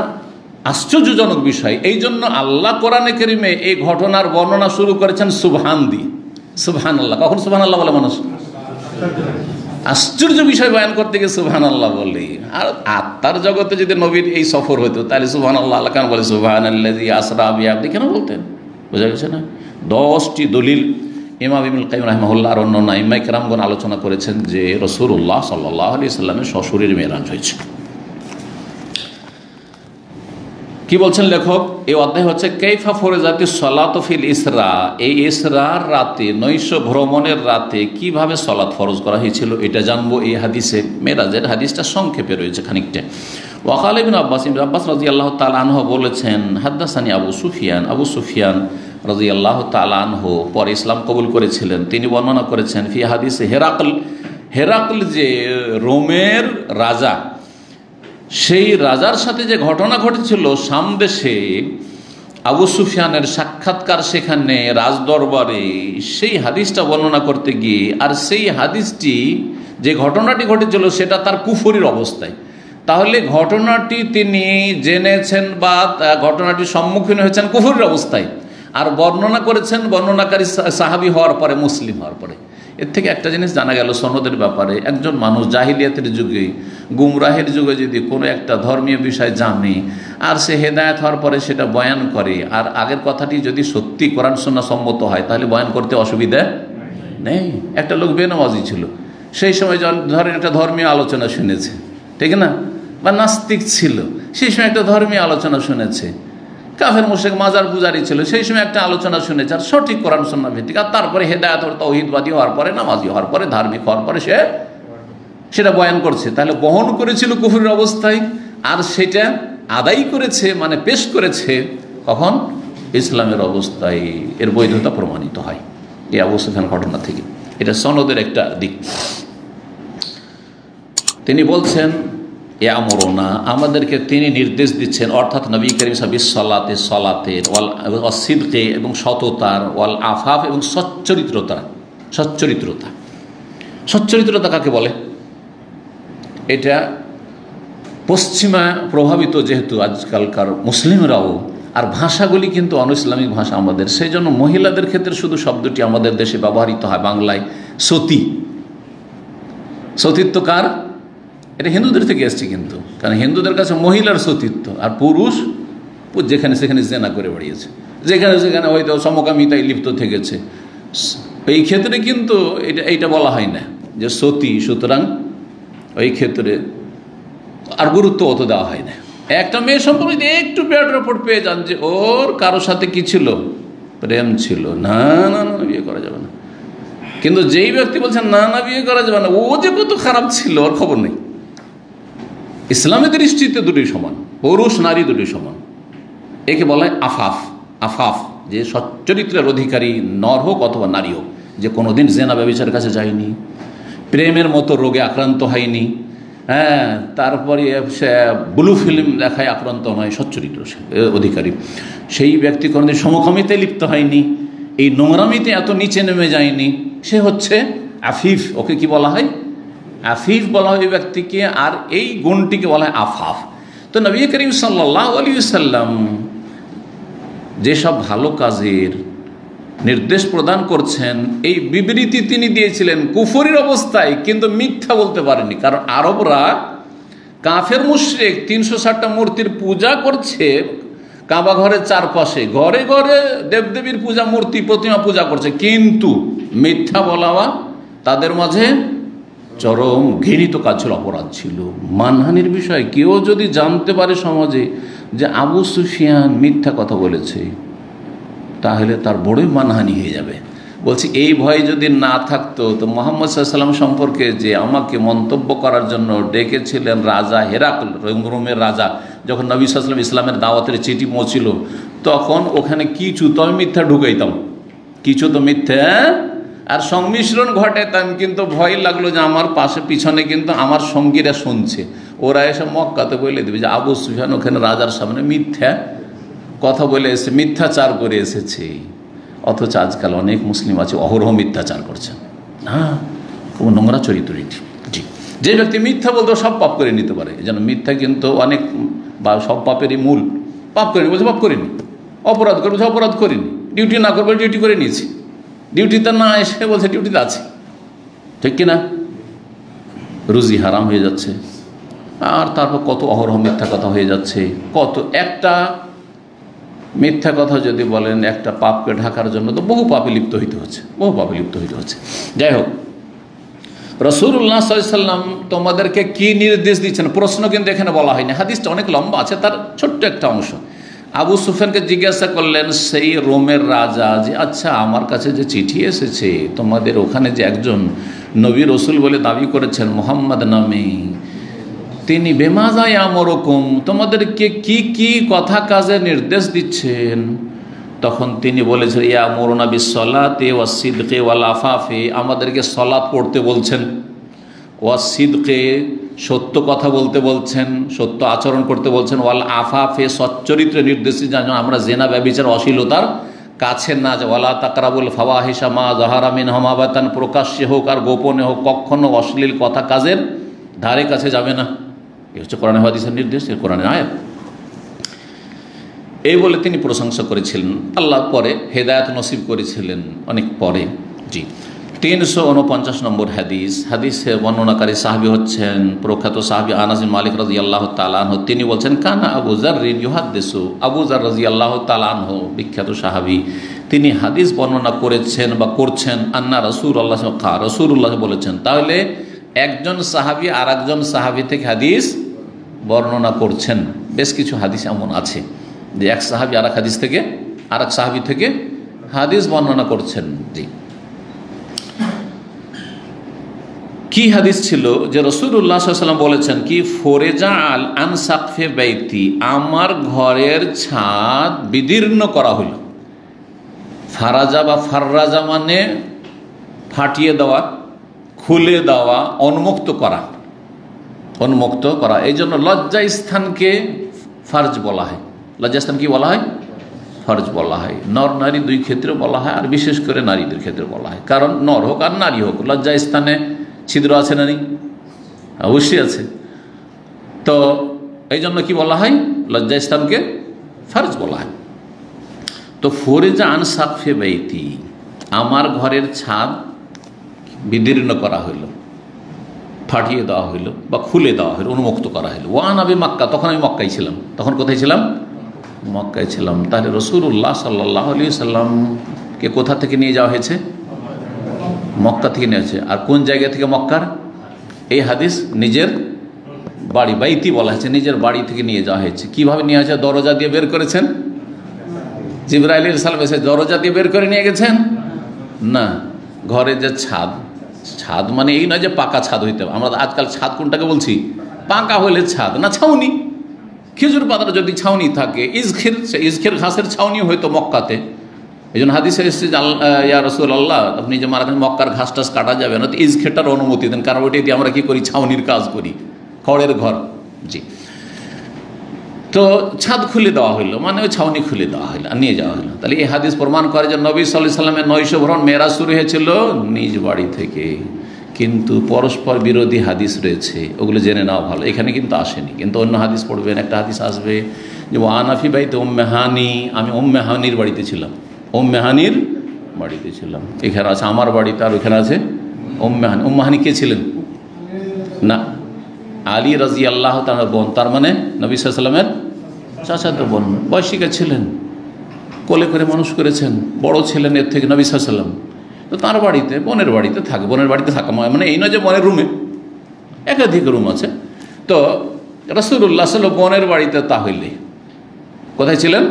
আশ্চর্যজনক বিষয়। এই জন্য আল্লাহ কোরআনে কারীমে এই ঘটনার বর্ণনা শুরু করেছেন সুবহান দিয়ে। সুবহানাল্লাহ, কখন সুবহানাল্লাহ বলে মানুষ? আশ্চর্য বিষয় বয়ান করতে গিয়ে সুবহানাল্লাহ বলে। আর আত্মার জগতে যদি নবীর এই সফর হতো তাহলে সুবহানাল্লাহ আল্লাহ কেন বলে সুবহানাল্লাযী আসরা বিআবদিহি কেন বলতেন? বোঝা গেছে না? 10টি দলিল ইমাম ইবনুল কাইয়িম রাহিমাহুল্লাহ আর অন্যান্য আইম্মায়ে কেরামগণ আলোচনা করেছেন যে রাসূলুল্লাহ সাল্লাল্লাহু আলাইহি ওয়াসাল্লামের সশরীরে মেরাজ হয়েছে। কি বলছেন লেখক? এই অধ্যায় হচ্ছে কাইফা ফরজাতিস সালাতু ফিল ইসরা, এই ইসরার রাতে, নৈশ ভ্রমণের রাতে কিভাবে সালাত ফরজ করা হয়েছিল এটা জানবো এই হাদিসে। মেরাজের হাদিসটা সংক্ষেপে রয়েছে খানিকটা। ওয়াকাল ইবনে আব্বাস রাদিয়াল্লাহু তাআলা আনহু বলেছেন, হাদ্দাসানি আবু সুফিয়ান রাদিয়াল্লাহু তাআলা আনহু পরে ইসলাম কবুল করেছিলেন, তিনি বর্ণনা করেছেন ফি হাদিসে হেরাকল যে রোমের রাজা, সেই রাজার সাথে যে ঘটনা ঘটেছিল সামদেশে, আবু সুফিয়ানের সাক্ষাৎকার সেখানে রাজদরবারে, সেই হাদিসটা বর্ণনা করতে গিয়ে, আর সেই হাদিসটি যে ঘটনাটি ঘটেছিল সেটা তার কুফরির অবস্থায়, তাহলে ঘটনাটি তিনি জেনেছেন বা ঘটনাটির সম্মুখীন হয়েছেন কুফরের অবস্থায়, আর বর্ণনা করেছেন বর্ণনাকারী সাহাবী হওয়ার পরে, মুসলিম হওয়ার পরে। এর থেকে একটা জিনিস জানা গেল সনদের ব্যাপারে, একজন মানুষ জাহিলিয়াতের যুগে, গুমরাহের যুগে যদি কোনো একটা ধর্মীয় বিষয় জানে আর সে হেদায়েত হওয়ার পরে সেটা বয়ান করে, আর আগের কথাটি যদি সত্যি কোরআন সুন্নাহ সম্মত হয়, তাহলে বয়ান করতে অসুবিধা নেই। একটা লোক বেনামাজি ছিল, সেই সময় ধরেন একটা ধর্মীয় আলোচনা শুনেছে, ঠিক না, বা নাস্তিক ছিল, সেই সময় একটা ধর্মীয় আলোচনা শুনেছে, কাফের মুশরিক মাজার পূজারি ছিল, সেই সময় একটা আলোচনা শুনেছে, আর সঠিক কোরআন সুন্নাহ ভিত্তিক, আর তারপরে হেদায়েত ও তাওহীদবাদী হওয়ার পরে, নামাজি হওয়ার পরে, ধার্মিক হওয়ার পরে সে সেটা বয়ান করছে, তাহলে বহন করেছিল কুফরের অবস্থায়, আর সেটা আদায় করেছে, মানে পেশ করেছে কখন? ইসলামের অবস্থায়। এর বৈধতা প্রমাণিত হয় এই আবু সুফিয়ান ঘটনা থেকে। এটা সনদের একটা দিক। তিনি বলছেন ইয়ামুরুনা, আমাদেরকে তিনি নির্দেশ দিচ্ছেন, অর্থাৎ নবী করিম সাল্লাল্লাহু সলাতের, ওয়াল সিদকে এবং সততার, ওয়াল আফাফ এবং সচ্চরিত্রতা। সচ্চরিত্রতা কাকে বলে? এটা পশ্চিমা প্রভাবিত, যেহেতু আজকালকার মুসলিমরাও, আর ভাষাগুলি কিন্তু অনইসলামিক ভাষা আমাদের, সেই জন্য মহিলাদের ক্ষেত্রে শুধু শব্দটি আমাদের দেশে ব্যবহৃত হয় বাংলায়, সতী। সতীত্ব কার? এটা হিন্দুদের থেকে এসছে কিন্তু, কারণ হিন্দুদের কাছে মহিলার সতীত্ব, আর পুরুষ যেখানে সেখানে জেনা করে বেরিয়েছে, যেখানে সেখানে হয়তো সমকামিতায় লিপ্ত থেকেছে, এই ক্ষেত্রে কিন্তু এইটা বলা হয় না যে সতী, সুতরাং ওই ক্ষেত্রে আর গুরুত্ব অত দেওয়া হয় না। একটা মেয়ে সম্পর্কে যদি একটু ব্যাড রিপোর্ট পেয়ে যান যে ওর কারোর সাথে কি ছিল, প্রেম ছিল, না না না বিয়ে করা যাবে না, কিন্তু যেই ব্যক্তি বলছেন না না বিয়ে করা যাবে না, ও যে কত খারাপ ছিল ওর খবর নেই। ইসলামের দৃষ্টিতে দুটোই সমান, পুরুষ নারী দুটোই সমান। একে বলা হয় আফাফ। আফাফ যে সচ্চরিত্রের অধিকারী, নর হোক অথবা নারী হোক, যে কোনোদিন জেনা ব্যভিচারের কাছে যায়নি, প্রেমের মতো রোগে আক্রান্ত হয়নি, হ্যাঁ, তারপরে সে ব্লু ফিল্ম দেখায় আক্রান্ত নয়, সচ্চরিত্র অধিকারী সেই ব্যক্তি কোনোদিন সমকামিতায় লিপ্ত হয়নি, এই নোংরামিতে এত নিচে নেমে যায়নি, সে হচ্ছে আফিফ। ওকে কি বলা হয়? আফিফ বলা হয় ওই ব্যক্তিকে, আর এই গুণটিকে বলা হয় আফাফ। তো নবী করিম সাল্লাল্লাহু আলাইহি ওয়াসাল্লাম যেসব ভালো কাজের নির্দেশ প্রদান করছেন, এই বিবৃতি তিনি দিয়েছিলেন কুফরের অবস্থায়, কিন্তু মিথ্যা বলতে পারেনি। কারণ আরবরা কাফের মুশরিক 360টা মূর্তির পূজা করছে কাবা ঘরের চারপাশে, ঘরে ঘরে দেবদেবীর পূজা, মূর্তি প্রতিমা পূজা করছে, কিন্তু মিথ্যা বলা তাদের মাঝে চরম ঘৃণিত কাজ ছিল, অপরাধ ছিল, মানহানির বিষয়। কেউ যদি জানতে পারে সমাজে যে আবু সুফিয়ান মিথ্যা কথা বলেছে, তাহলে তার বড়ই মানহানি হয়ে যাবে। বলছি এই ভয় যদি না থাকতো, তো মুহাম্মদ সাল্লাল্লাহু আলাইহি ওয়াসাল্লাম সম্পর্কে যে আমাকে মন্তব্য করার জন্য ডেকেছিলেন রাজা হেরাকল, রোমের রাজা, যখন নবী সাল্লাল্লাহু আলাইহি ওয়াসাল্লাম ইসলামের দাওয়াতের চিঠি পৌঁছিল, তখন ওখানে কিছু তো আমি মিথ্যা ঢুকাইতাম, কিছু তো মিথ্যা আর সংমিশ্রণ ঘটাইতাম, কিন্তু ভয় লাগলো যে আমার পাশে পিছনে কিন্তু আমার সঙ্গীরা শুনছে, ওরা এসে মক্কাতে বলে দেবে যে আবু সুফিয়ান ওখানে রাজার সামনে মিথ্যা কথা বলে এসে, মিথ্যাচার করে এসেছে। অথচ আজকাল অনেক মুসলিম আছে অহরহ মিথ্যাচার করছেন। হ্যাঁ, খুব নোংরা চরিত্র এটি। জি, যে ব্যক্তি মিথ্যা বলতে সব পাপ করে নিতে পারে, যেন মিথ্যা কিন্তু অনেক বা সব পাপেরই মূল। পাপ করিনি বলছে পাপ করিনি, অপরাধ করে বলছে অপরাধ করিনি, ডিউটি না করবে ডিউটি করে নিয়েছি, ডিউটিতে না এসে বলছে ডিউটিতে আছে, ঠিক কিনা? রুজি হারাম হয়ে যাচ্ছে, আর তারপর কত অহরহ মিথ্যা কথা হয়ে যাচ্ছে। কত একটা মিথ্যা কথা যদি বলেন একটা পাপকে ঢাকার জন্য, তো বহু পাপে লিপ্ত হইতে হচ্ছে, বহু পাপে লিপ্ত হইতে হচ্ছে। যাই হোক, রাসূলুল্লাহ সাল্লাল্লাহু আলাইহি ওয়াসাল্লাম তোমাদেরকে কি নির্দেশ দিচ্ছেন, প্রশ্ন কিন্তু এখানে বলা হয়নি, হাদিসটা অনেক লম্বা আছে, তার ছোট্ট একটা অংশ। আবু সুফিয়ানকে জিজ্ঞাসা করলেন সেই রোমের রাজা যে আচ্ছা আমার কাছে যে চিঠি এসেছে, তোমাদের ওখানে যে একজন নবী রসুল বলে দাবি করেছেন মুহাম্মদ নামে, তিনি বেমাজায় আমরকম, তোমাদেরকে কি কি কথা কাজে নির্দেশ দিচ্ছেন? তখন তিনি বলেছেন ইয়ামুরুনা বিসসালাতি ওয়াসসিদকি ওয়াল আফাফি, আমাদেরকে সালাত পড়তে বলছেন, ওয়াসসিদকি সত্য কথা বলতে বলছেন, সত্য আচরণ করতে বলছেন, ওয়াল আফাফে সচ্চরিত্রে নির্দেশ যেন আমরা জেনা ব্যভিচার অশ্লীলতার কাছে না যাই, ওয়ালা তাকরাবুল ফাওয়াহিশা মা যাহারা মিনহা মা বাতান, প্রকাশ্যে হোক আর গোপনে হোক কখনো অশ্লীল কথা কাজের ধারে কাছে যাবে না। এ হচ্ছে কোরআন হাদিসের নির্দেশ, এর কোরআনের আয়াত। এই বলে তিনি প্রশংসা করেছিলেন। আল্লাহ পরে হেদায়েত নসিব করেছিলেন অনেক পরে। জি, 349 নম্বর হাদিস। হাদিসের বর্ণনাকারী সাহাবী হচ্ছেন প্রখ্যাত সাহাবী আনাস বিন মালিক রাদিয়াল্লাহু তাআলা আনহু। তিনি বলছেন, কানা আবু যার ইউহাদ্দিসু, আবু যার রাদিয়াল্লাহু তাআলা আনহু বিখ্যাত সাহাবী, তিনি হাদিস বর্ণনা করেছেন বা করছেন, আন্না রাসূলুল্লাহ রাসূলুল্লাহ বলেছেন। তাহলে একজন সাহাবী আর একজন সাহাবী থেকে হাদিস বর্ণনা করছেন। বেশ কিছু হাদিস এমন আছে যে এক সাহাবী আর এক হাদিস থেকে আর এক সাহাবী থেকে হাদিস বর্ণনা করছেন। জি, কি হাদিস ছিল যে রাসূলুল্লাহ সাল্লাল্লাহু আলাইহি ওয়াসাল্লাম বলেছেন কি, ফরেজা আল আন সাকফে বাইতি, আমার ঘরের ছাদ বিদীর্ণ করা হইল। ফারাজা বা ফাররাজা মানে ফাটিয়ে দেওয়া, খুলে দেওয়া, উন্মুক্ত করা, উন্মুক্ত করা। এই জন্য লজ্জা স্থানকে ফারজ বলা হয়। লজ্জা স্থান কি বলা হয়? ফরজ বলা হয়। নর নারী দুই ক্ষেত্রে বলা হয়, আর বিশেষ করে নারীদের ক্ষেত্রে বলা হয়। কারণ নর হোক আর নারী হোক, লজ্জা স্থানে ছিদ্র আছে না নেই? অবশ্যই আছে। তো এই জন্য কি বলা হয়? লজ্জা স্থানকে ফরজ বলা হয়। তো ফরেজা আন সাকফে বাইতি, আমার ঘরের ছাদ বিদীর্ণ করা হইল, ফাটিয়ে দেওয়া হইল বা খুলে দেওয়া হইল, উন্মুক্ত করা হইল। ওয়ান আবি মক্কা, তখন আমি মক্কায় ছিলাম। তখন কোথায় ছিলাম? মক্কায় ছিলাম। তাহলে রাসূলুল্লাহ সাল্লাল্লাহু আলাইহি সাল্লামকে কোথা থেকে নিয়ে যাওয়া হয়েছে? মক্কা থেকে নিয়ে হয়েছে। আর কোন জায়গা থেকে মক্কার? এই হাদিস নিজের বাড়ি, বাইতি বলা হয়েছে, নিজের বাড়ি থেকে নিয়ে যাওয়া হয়েছে। কিভাবে নিয়ে হয়েছে? দরজা দিয়ে বের করেছেন? জিবরাইল আলাইহিস সালাম এসে দরজা দিয়ে বের করে নিয়ে গেছেন? না, ঘরের যে ছাদ, ছাদ মানে এই নয় যে পাকা ছাদ হইতে হবে। আমরা আজকাল ছাদ কোনটাকে বলছি? পাকা হলে ছাদ না, ছাউনি। খেজুর পাতার যদি ছাউনি থাকে, ইজখের ঘাসের ছাউনি হয়তো মক্কাতে। এই জন্য হাদিসে এসেছে, ইয়া রাসূলুল্লাহ, আপনি যে মারা গেছেন, মক্কার ঘাস টাস কাটা যাবে না, তো ইজখেরটার অনুমতি দেন, কারণ ওইটাই দিয়ে আমরা কি করি? ছাউনির কাজ করি, খড়ের ঘর। জি, তো ছাদ খুলে দেওয়া হইলো, মানে ওই ছাউনি খুলে দেওয়া হইলো আর নিয়ে যাওয়া হলো। তাহলে এই হাদিস প্রমাণ করে যে নবী সাল্লাল্লাহু আলাইহি সাল্লামের 900 ভ্রমণ মেরাজ শুরু হয়েছিল নিজ বাড়ি থেকে। কিন্তু পরস্পর বিরোধী হাদিস রয়েছে, ওগুলো জেনে নেওয়া ভালো। এখানে কিন্তু আসেনি, কিন্তু অন্য হাদিস পড়বেন। একটা হাদিস আসবে যে ওয়ানাফি বাইতে উম্মে হানি, আমি উম্মে হানির বাড়িতে ছিলাম, উম্মে হানির বাড়িতে ছিলাম। এখানে আছে আমার বাড়িতে, আর ওখানে আছে উম্মে হানি। উম্মে হানি কে ছিলেন? না, আলী রাদিয়াল্লাহু তাআলার বোন, তার মানে নবী সাল্লাল্লাহু আলাইহি সাল্লামের চাচাতো বোন। বয়সিকা ছিলেন, কোলে করে মানুষ করেছেন, বড় ছিলেন এর থেকে নবী সাল্লাল্লাহু আলাইহি সাল্লাম। তো তার বাড়িতে, বোনের বাড়িতে থাকে, বোনের বাড়িতে থাকা মানে এই নয় যে বোনের রুমে, একাধিক রুম আছে। তো রাসূলুল্লাহ সাল্লাল্লাহু আলাইহি ওয়াসাল্লাম বোনের বাড়িতে, তাহলে কোথায় ছিলেন?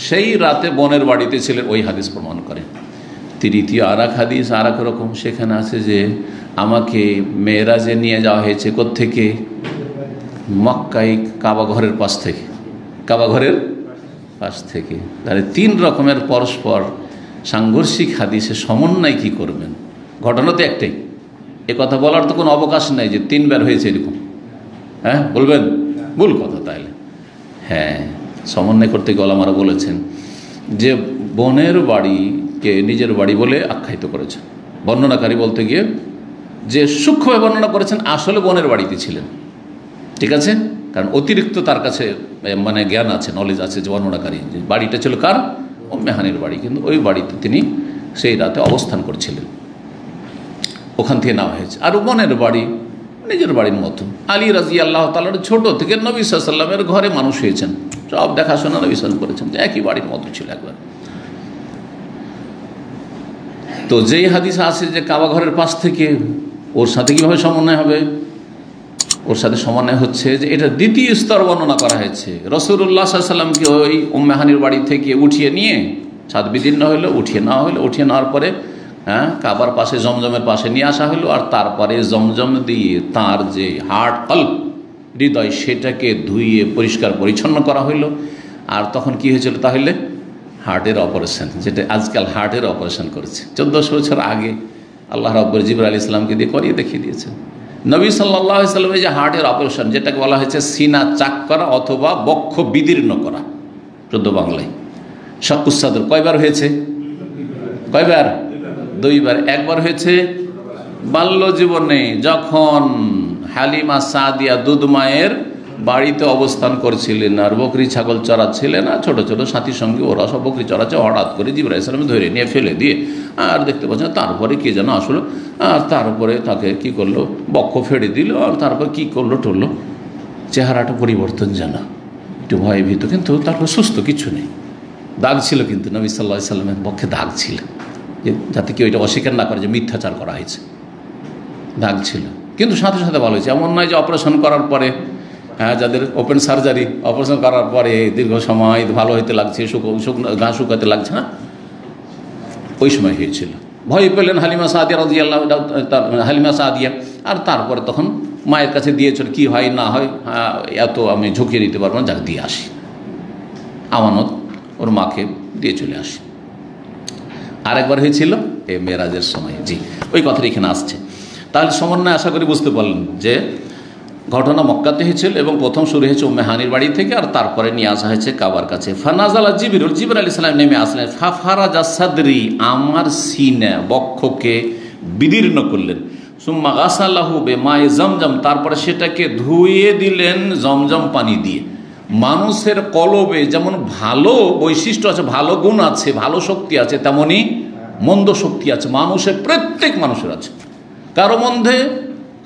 সেই রাতে বোনের বাড়িতে ছিলেন। ওই হাদিস প্রমাণ করে। তৃতীয় আর এক হাদিস আর এক রকম, সেখানে আছে যে আমাকে মেরাজে নিয়ে যাওয়া হয়েছে। কোত্থেকে? মক্কায় কাবা ঘরের পাশ থেকে, কাবা ঘরের পাশ থেকে। তাহলে 3 রকমের পরস্পর সাংঘর্ষিক হাদিসে সমন্বয় কি করবেন? ঘটনা তো একটাই, এ কথা বলার তো কোনো অবকাশ নাই যে 3 বার হয়েছে এরকম। হ্যাঁ, বলবেন? ভুল কথা। তাইলে হ্যাঁ, সমন্বয় করতে গিয়ে ওলামারা বলেছেন যে বোনের বাড়িকে নিজের বাড়ি বলে আখ্যায়িত করেছেন। বর্ণনাকারী বলতে গিয়ে যে সূক্ষ্মভাবে বর্ণনা করেছেন, আসলে বোনের বাড়িতে ছিলেন। ঠিক আছে, কারণ অতিরিক্ত তার কাছে মানে জ্ঞান আছে, নলেজ আছে, যে বর্ণনাকারী যে বাড়িটা ছিল কার? উম্মে হানির বাড়ি। কিন্তু ওই বাড়িতে তিনি সেই রাতে অবস্থান করছিলেন, ওখান থেকে নেওয়া হয়েছে। আর বোনের বাড়ি নিজের বাড়ির মতো। আলী রাদিয়াল্লাহু তাআলা ছোট থেকে নবী সাল্লাল্লাহু আলাইহি ওয়াসাল্লামের ঘরে মানুষ হয়েছেন, সব দেখাশোনা নবী সাল্লাল্লাহু আলাইহি ওয়াসাল্লাম করেছেন, একই বাড়ির মতো ছিল একবার। তো যেই হাদিস আছে যে কাবা ঘরের পাশ থেকে, ওর সাথে কীভাবে সমন্বয় হবে? ওর সাথে সমন্বয় হচ্ছে যে এটা দ্বিতীয় স্তর বর্ণনা করা হয়েছে। রাসূলুল্লাহ সাল্লাল্লাহু আলাইহি ওয়াসাল্লামকে ওই উম্মে হানির বাড়ি থেকে উঠিয়ে নিয়ে, ছাদ বিদীর্ণ হইলো, উঠিয়ে নেওয়া হইলো। উঠিয়ে নেওয়ার পরে কাবার পাশে জমজমের পাশে নিয়ে আসা হলো। আর তারপরে জমজম দিয়ে তার যে হার্ট, কলব, হৃদয়, সেটাকে ধুইয়ে পরিষ্কার পরিচ্ছন্ন করা হইলো। আর তখন কি হয়েছিল? তাহলে হার্টের অপারেশন, যেটা আজকাল হার্টের অপারেশন করেছে। 1400 বছর আগে আল্লাহ রাব্বুল জিবরাইল আলাইহিস সালামকে দিয়ে করিয়ে দেখিয়ে দিয়েছেন। নবী সাল্লাল্লাহু আলাইহি ওয়াসাল্লামের যে হার্টের অপারেশন, যেটাকে বলা হয়েছে সিনা চাক করা অথবা বক্ষ বিদীর্ণ করা, শুদ্ধ বাংলায় শাক্কুস সাদর, কয়বার হয়েছে? কয়বার? 2 বার। একবার হয়েছে বাল্য জীবনে, যখন হালিমা সাদিয়া দুধ মায়ের বাড়িতে অবস্থান করছিলেন আর বকরি ছাগল চড়াচ্ছিলেন, আর ছোটো ছোটো সাথী সঙ্গে ওরা সব বকরি চড়াচ্ছে। হঠাৎ করে জিবরাইল আলাইহিস সালাম ধরে নিয়ে ফেলে দিয়ে আর দেখতে পাচ্ছেন তারপরে কে যেন আসলো, আর তারপরে তাকে কি করলো, বক্ষ ফেড়ে দিল, আর তারপর কি করলো টরলো, চেহারাটা পরিবর্তন যেন একটু ভয়ে ভীত, কিন্তু তারপর সুস্থ, কিছু নেই। দাগ ছিল কিন্তু নবী সাল্লাল্লাহু আলাইহি সাল্লামের বক্ষে দাগ ছিল, যে যাতে কেউ এটা অস্বীকার না করে যে মিথ্যাচার করা হয়েছে। দাগ ছিল, কিন্তু সাথে সাথে ভালো হয়েছে। এমন নয় যে অপারেশন করার পরে, যাদের ওপেন সার্জারি, অপারেশন করার পরে দীর্ঘ সময় ভালো হইতে লাগছে, গা শুকাতে লাগছে না, ওই সময় হয়েছিল। ভয় পেলেন হালিমা সাদিয়া রাদিয়াল্লাহু হালিমা সাদিয়া, আর তারপরে তখন মায়ের কাছে দিয়েছিল, কি হয় না হয় এত আমি ঝুঁকিয়ে দিতে পারবো না, যাকে দিয়ে আসি, আমানত ওর মাকে দিয়ে চলে আসি। আরেকবার হয়েছিল এই মেরাজের সময়। জি, ওই কথাটা এখানে আসছে। তাহলে সমন্বয় আশা করি বুঝতে পারলেন যে ঘটনা মক্কাতে হয়েছিল এবং প্রথম শুরু হয়েছে উম্মে হানির বাড়ি থেকে, আর তারপরে নিয়ে আসা হয়েছে কাবার কাছে। ফানাজালা জিবরিল, জিবরাইল আলাইহিস সালাম নেমে আসলেন। ফাফারাজা সাদরি, আমার সিনা বক্ষকে বিদীর্ণ করলেন। সুম্মা গাসালাহু বিমায়ে জমজম, তারপরে সেটাকে ধুয়ে দিলেন জমজম পানি দিয়ে। মানুষের কলবে যেমন ভালো বৈশিষ্ট্য আছে, ভালো গুণ আছে, ভালো শক্তি আছে, তেমনি মন্দ শক্তি আছে। মানুষের প্রত্যেক মানুষের আছে,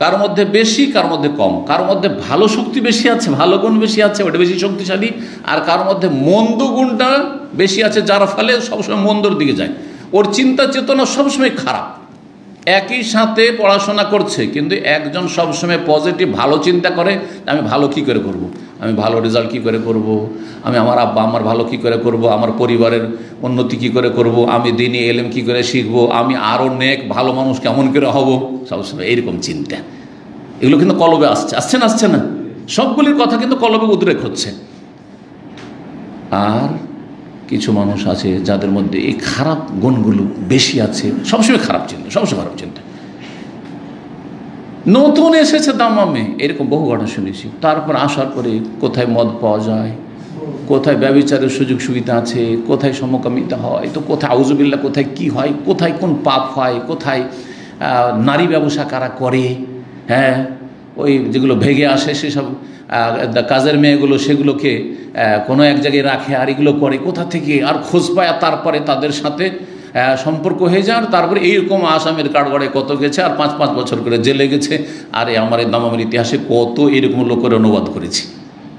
কারো মধ্যে বেশি, কারোর মধ্যে কম, কারোর মধ্যে ভালো শক্তি বেশি আছে, ভালো গুণ বেশি আছে, ওটা বেশি শক্তিশালী, আর কারোর মধ্যে মন্দ গুণটা বেশি আছে, যার ফলে সবসময় মন্দর দিকে যায়। ওর চিন্তা চেতনা সবসময় খারাপ। একই সাথে পড়াশোনা করছে, কিন্তু একজন সবসময় পজিটিভ ভালো চিন্তা করে, আমি ভালো কি করে করব, আমি ভালো রেজাল্ট কি করে করব, আমি আমার আব্বা আমার ভালো কি করে করব, আমার পরিবারের উন্নতি কি করে করব, আমি দ্বীনি ইলম কি করে শিখবো, আমি আরও নেক ভালো মানুষ কেমন করে হব, সবসময় এইরকম চিন্তা। এগুলো কিন্তু কলবে আসছে না, সবগুলির কথা কিন্তু কলবে উদ্রেক হচ্ছে। আর কিছু মানুষ আছে যাদের মধ্যে এই খারাপ গুণগুলো বেশি আছে, সবসময় খারাপ চিন্তা। নতুন এসেছে দামামে, এরকম বহু ঘটনা শুনেছি। তারপর আসার পরে কোথায় মদ পাওয়া যায়, কোথায় ব্যভিচারের সুযোগ সুবিধা আছে, কোথায় সমকামিতা হয়, তো কোথায় আউযুবিল্লাহ, কোথায় কি হয়, কোথায় কোন পাপ হয়, কোথায় নারী ব্যবসা কারা করে, হ্যাঁ, ওই যেগুলো ভেগে আসে সেসব কাজের মেয়েগুলো সেগুলোকে কোনো এক জায়গায় রাখে, আর এগুলো করে কোথা থেকে, আর খোঁজ পায়, তারপরে তাদের সাথে সম্পর্ক হয়ে যায়, আর তারপরে এইরকম আসামের কাঠগড়ায় কত গেছে, আর 5 বছর করে জেলে গেছে। আর আমার এই দামামের ইতিহাসে কত এরকম লোকের অনুবাদ করেছি,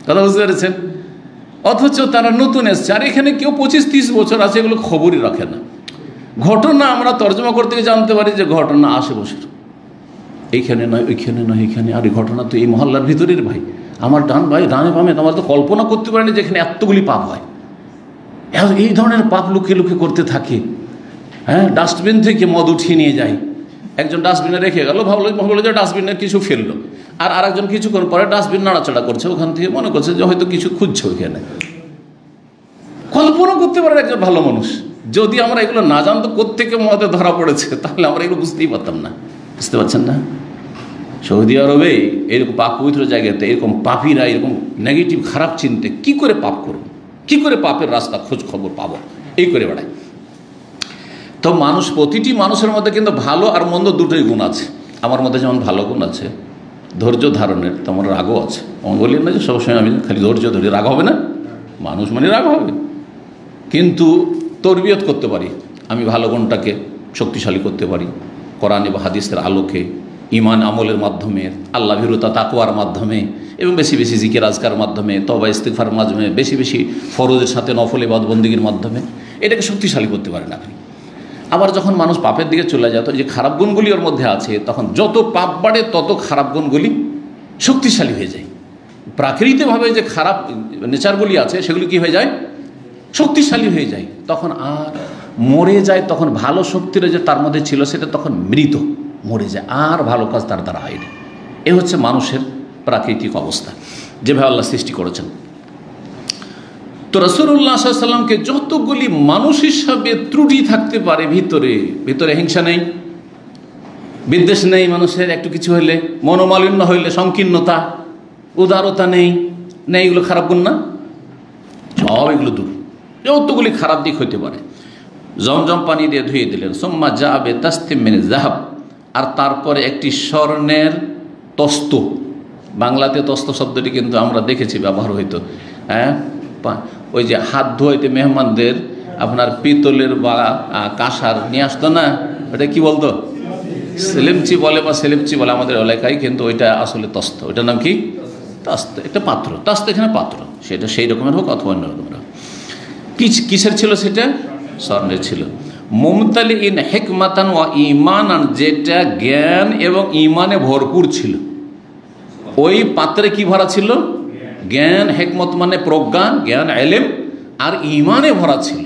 কথা বুঝতে পেরেছেন। অথচ তারা নতুন এসছে, আর এখানে কেউ 25-30 বছর আছে, এগুলো খবরই রাখে না। ঘটনা আমরা তর্জমা করতে জানতে পারি যে ঘটনা আশেপাশের, এইখানে নয় ওইখানে নয় এইখানে, আর এই ঘটনা তো এই মহল্লার ভিতরের, ভাই আমার ডান ভাই ডানে বামে, আমার তো কল্পনা করতে পারেনি যেখানে এতগুলি পাপ হয়, এই ধরনের পাপ লুকিয়ে লুকিয়ে করতে থাকে। হ্যাঁ, ডাস্টবিন থেকে মদ উঠিয়ে নিয়ে যায়, একজন ডাস্টবিনে রেখে গেল, ভাবলো যে ডাস্টবিনে কিছু ফেললো, আর আরেকজন কিছুক্ষণ পরে ডাস্টবিন নাড়াচাড়া করছে, ওখান থেকে মনে করছে যে হয়তো কিছু খুঁজছে ওইখানে। কল্পনা করতে পারে একজন ভালো মানুষ। যদি আমরা এগুলো না জানতো কোত্থেকে মদে ধরা পড়েছে, তাহলে আমরা এগুলো বুঝতেই পারতাম না। বুঝতে পারছেন না? সৌদি আরবে এরকম পাপ পবিত্র জায়গাতে এরকম পাপীরা এরকম নেগেটিভ খারাপ চিন্তে কি করে পাপ করবো, কি করে পাপের রাস্তা খোঁজ খবর পাবো, এই করে বেড়ায়। তো প্রতিটি মানুষের মধ্যে কিন্তু ভালো আর মন্দ দুটোই গুণ আছে। আমার মধ্যে যেমন ভালো গুণ আছে, ধৈর্য ধারণের, তেমন রাগও আছে। আমি বলি না যে সবসময় আমি খালি ধৈর্য ধরে, রাগ হবে না, মানুষ মানে রাগ হবে, কিন্তু তরবিয়ত করতে পারি। আমি ভালো গুণটাকে শক্তিশালী করতে পারি কোরআন এবং হাদিসের আলোকে, ইমান আমলের মাধ্যমে, আল্লাহ ভীরুতা তাকওয়ার মাধ্যমে, এবং বেশি বেশি জিকির আজকার মাধ্যমে, তওবা ইস্তিগফার মাধ্যমে, বেশি বেশি ফরজের সাথে নফল ইবাদত বন্দেগীর মাধ্যমে এটাকে শক্তিশালী করতে পারেন আপনি। আবার যখন মানুষ পাপের দিকে চলে যায়, তো যে খারাপ গুণগুলি ওর মধ্যে আছে, তখন যত পাপ বাড়ে তত খারাপ গুণগুলি শক্তিশালী হয়ে যায়। প্রাকৃতিকভাবে যে খারাপ নেচারগুলি আছে সেগুলি কি হয়ে যায়, শক্তিশালী হয়ে যায়। তখন আর মরে যায়, তখন ভালো শক্তিটা যে তার মধ্যে ছিল সেটা তখন মৃত, মরে যায়, আর ভালো কাজ তার দ্বারা হয়নি। এ হচ্ছে মানুষের প্রাকৃতিক অবস্থা, যেভাবে আল্লাহ সৃষ্টি করেছেন। তো রাসূলুল্লাহ সাল্লাল্লাহু আলাইহি ওয়াসাল্লামকে যতগুলি মানুষ হিসাবে ত্রুটি থাকতে পারে, ভিতরে হিংসা নেই, বিদ্বেষ নেই, মানুষের একটু কিছু হইলে, মনোমালিন্য হইলে সংকীর্ণতা, উদারতা নেই, এগুলো খারাপ গুণ না? সব এগুলো দূর, যতগুলি খারাপ দিক হইতে পারে। জমজম পানি দিয়ে ধুয়ে দিলেন। সুম্মা জাবে তাসতিম মিন যাহাব, আর তারপরে একটি স্বর্ণের তস্ত, বাংলাতে তস্ত শব্দটি কিন্তু আমরা দেখেছি ব্যবহার হইতো। হ্যাঁ, ওই যে হাত ধোয়াইতে মেহমানদের আপনার পিতলের বা কাঁসার নিয়ে আসতো না, ওটা কি বলতো? সেলেমচি বলে বা সেলেমচি বলে আমাদের এলাকায়, কিন্তু ওইটা আসলে তস্ত। ওইটার নাম কি? তস্ত। একটা পাত্র, তস্ত এখানে পাত্র, সেটা সেই রকমের হোক অথবা অন্য রকমের হোক। কিসের ছিল সেটা? স্বর্ণের ছিল। মুমতালি ইন হিকমাতান ওয়া ঈমানান, যেটা জ্ঞান এবং ঈমানে ভরপুর ছিল। ওই পাত্রে কি ভরা ছিল? জ্ঞান, হিকমত মানে প্রজ্ঞা, জ্ঞান, ইলম, আর ঈমানে ভরা ছিল।